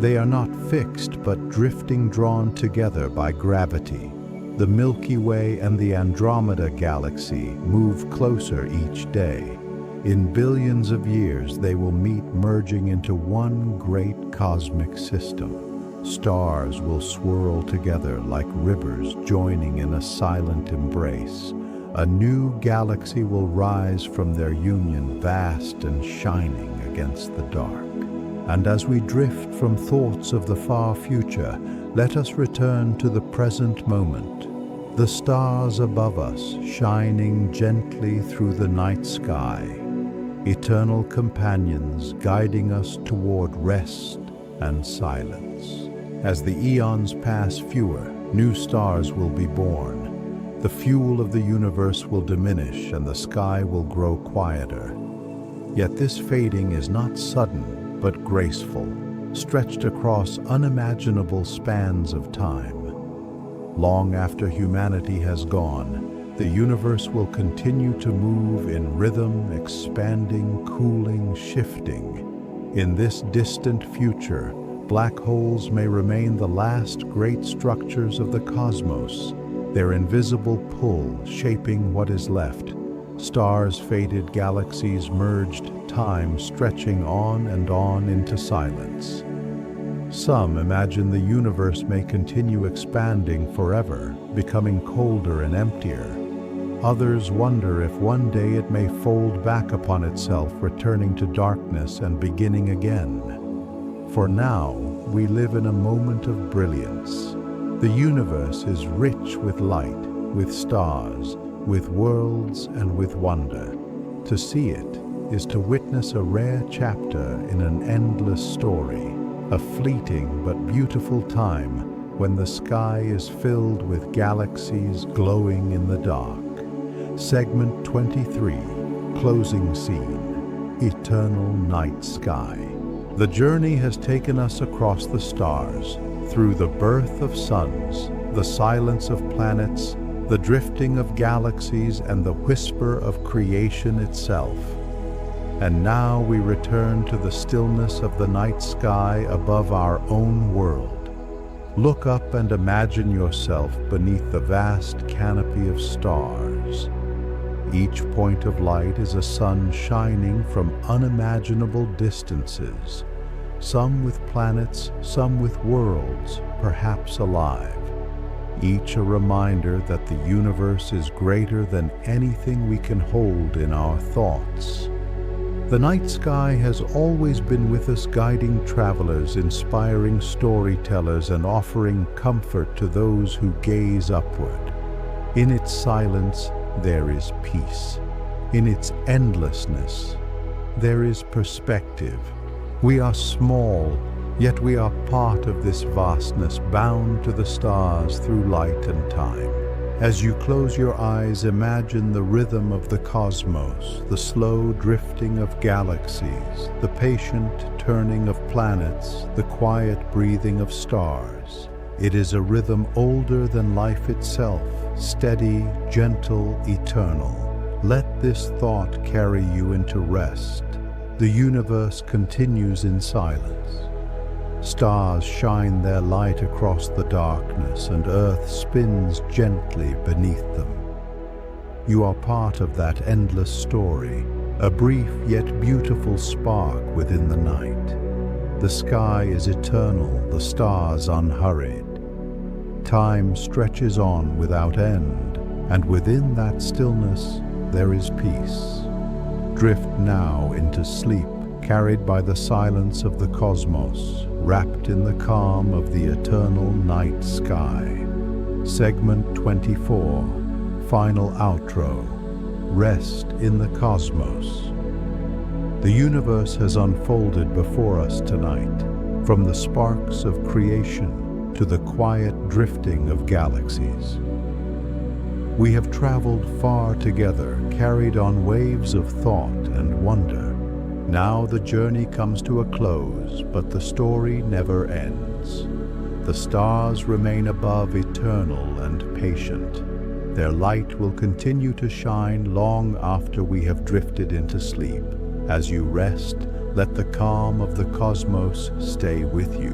They are not fixed, but drifting, drawn together by gravity. The Milky Way and the Andromeda galaxy move closer each day. In billions of years, they will meet, merging into one great cosmic system. Stars will swirl together like rivers, joining in a silent embrace. A new galaxy will rise from their union, vast and shining against the dark. And as we drift from thoughts of the far future, let us return to the present moment. The stars above us, shining gently through the night sky. Eternal companions guiding us toward rest and silence. As the eons pass, fewer new stars will be born. The fuel of the universe will diminish and the sky will grow quieter. Yet this fading is not sudden but graceful, stretched across unimaginable spans of time. Long after humanity has gone, the universe will continue to move in rhythm, expanding, cooling, shifting. In this distant future, black holes may remain the last great structures of the cosmos, their invisible pull shaping what is left. Stars faded, galaxies merged, time stretching on and on into silence. Some imagine the universe may continue expanding forever, becoming colder and emptier. Others wonder if one day it may fold back upon itself, returning to darkness and beginning again. For now, we live in a moment of brilliance. The universe is rich with light, with stars, with worlds, and with wonder. To see it is to witness a rare chapter in an endless story, a fleeting but beautiful time when the sky is filled with galaxies glowing in the dark. Segment 23, closing scene, eternal night sky. The journey has taken us across the stars, through the birth of suns, the silence of planets, the drifting of galaxies, and the whisper of creation itself. And now we return to the stillness of the night sky above our own world. Look up and imagine yourself beneath the vast canopy of stars. Each point of light is a sun shining from unimaginable distances, some with planets, some with worlds, perhaps alive. Each a reminder that the universe is greater than anything we can hold in our thoughts. The night sky has always been with us, guiding travelers, inspiring storytellers, and offering comfort to those who gaze upward. In its silence, there is peace. In its endlessness, there is perspective. We are small, yet we are part of this vastness, bound to the stars through light and time. As you close your eyes, imagine the rhythm of the cosmos, the slow drifting of galaxies, the patient turning of planets, the quiet breathing of stars. It is a rhythm older than life itself, steady, gentle, eternal. Let this thought carry you into rest. The universe continues in silence. Stars shine their light across the darkness, and Earth spins gently beneath them. You are part of that endless story, a brief yet beautiful spark within the night. The sky is eternal, the stars unhurried. Time stretches on without end, and within that stillness there is peace. Drift now into sleep, carried by the silence of the cosmos, wrapped in the calm of the eternal night sky. Segment 24, final outro. Rest in the cosmos. The universe has unfolded before us tonight, from the sparks of creation to the quiet drifting of galaxies. We have traveled far together, carried on waves of thought and wonder. Now the journey comes to a close, but the story never ends. The stars remain above, eternal and patient. Their light will continue to shine long after we have drifted into sleep. As you rest, let the calm of the cosmos stay with you.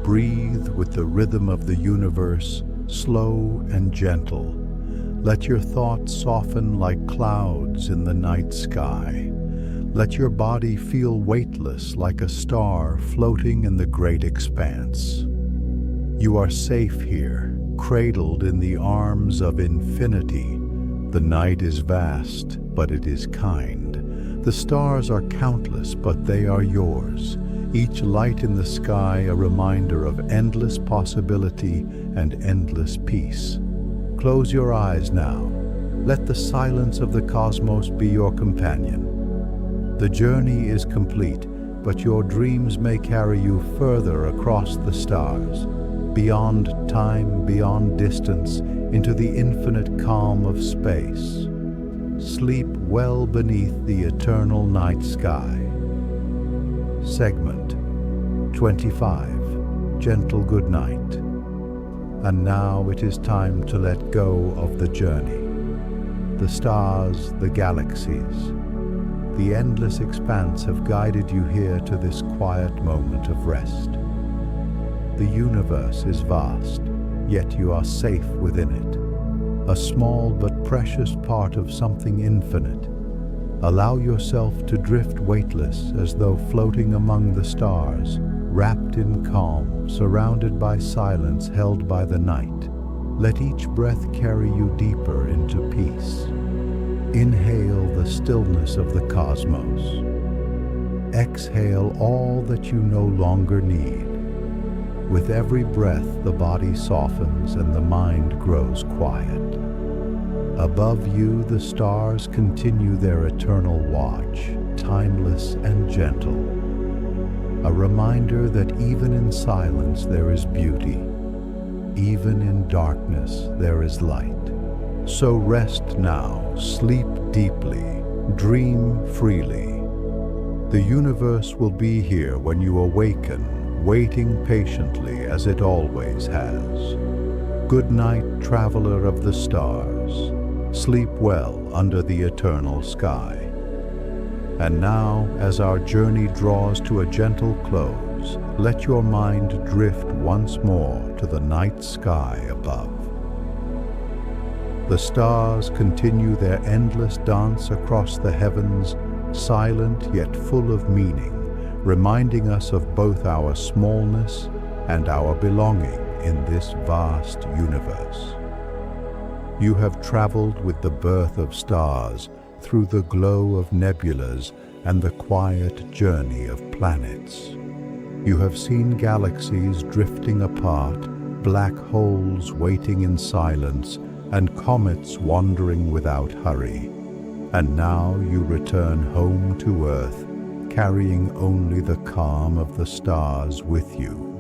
Breathe with the rhythm of the universe, slow and gentle. Let your thoughts soften like clouds in the night sky. Let your body feel weightless like a star floating in the great expanse. You are safe here, cradled in the arms of infinity. The night is vast, but it is kind. The stars are countless, but they are yours. Each light in the sky a reminder of endless possibility and endless peace. Close your eyes now. Let the silence of the cosmos be your companion. The journey is complete, but your dreams may carry you further across the stars, beyond time, beyond distance, into the infinite calm of space. Sleep well beneath the eternal night sky. Segment 25, Gentle Good Night. And now it is time to let go of the journey. The stars, the galaxies, the endless expanse have guided you here to this quiet moment of rest. The universe is vast, yet you are safe within it, a small but precious part of something infinite. Allow yourself to drift weightless as though floating among the stars, wrapped in calm, surrounded by silence held by the night. Let each breath carry you deeper into peace. Inhale the stillness of the cosmos. Exhale all that you no longer need. With every breath, the body softens and the mind grows quiet. Above you, the stars continue their eternal watch, timeless and gentle. A reminder that even in silence there is beauty. Even in darkness there is light. So rest now, sleep deeply, dream freely. The universe will be here when you awaken, waiting patiently as it always has. Good night, traveler of the stars. Sleep well under the eternal sky. And now, as our journey draws to a gentle close, let your mind drift once more to the night sky above. The stars continue their endless dance across the heavens, silent yet full of meaning, reminding us of both our smallness and our belonging in this vast universe. You have traveled with the birth of stars, through the glow of nebulas and the quiet journey of planets. You have seen galaxies drifting apart, black holes waiting in silence, and comets wandering without hurry. And now you return home to Earth, carrying only the calm of the stars with you.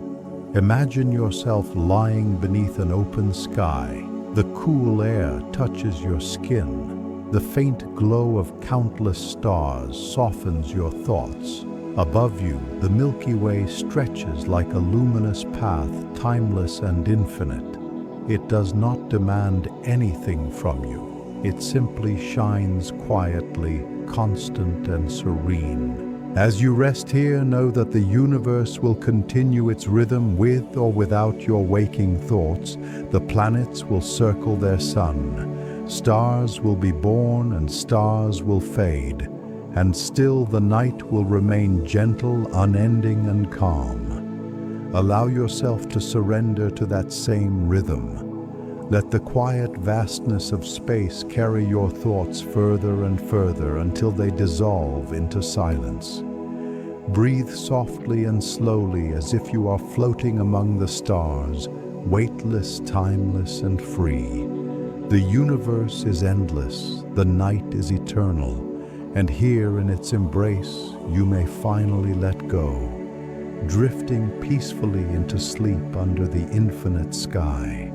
Imagine yourself lying beneath an open sky, The cool air touches your skin. The faint glow of countless stars softens your thoughts. Above you, the Milky Way stretches like a luminous path, timeless and infinite. It does not demand anything from you. It simply shines quietly, constant and serene. As you rest here, know that the universe will continue its rhythm with or without your waking thoughts. The planets will circle their sun. Stars will be born and stars will fade. And still the night will remain gentle, unending and calm. Allow yourself to surrender to that same rhythm. Let the quiet vastness of space carry your thoughts further and further until they dissolve into silence. Breathe softly and slowly as if you are floating among the stars, weightless, timeless and free. The universe is endless, the night is eternal. And here in its embrace, you may finally let go, drifting peacefully into sleep under the infinite sky.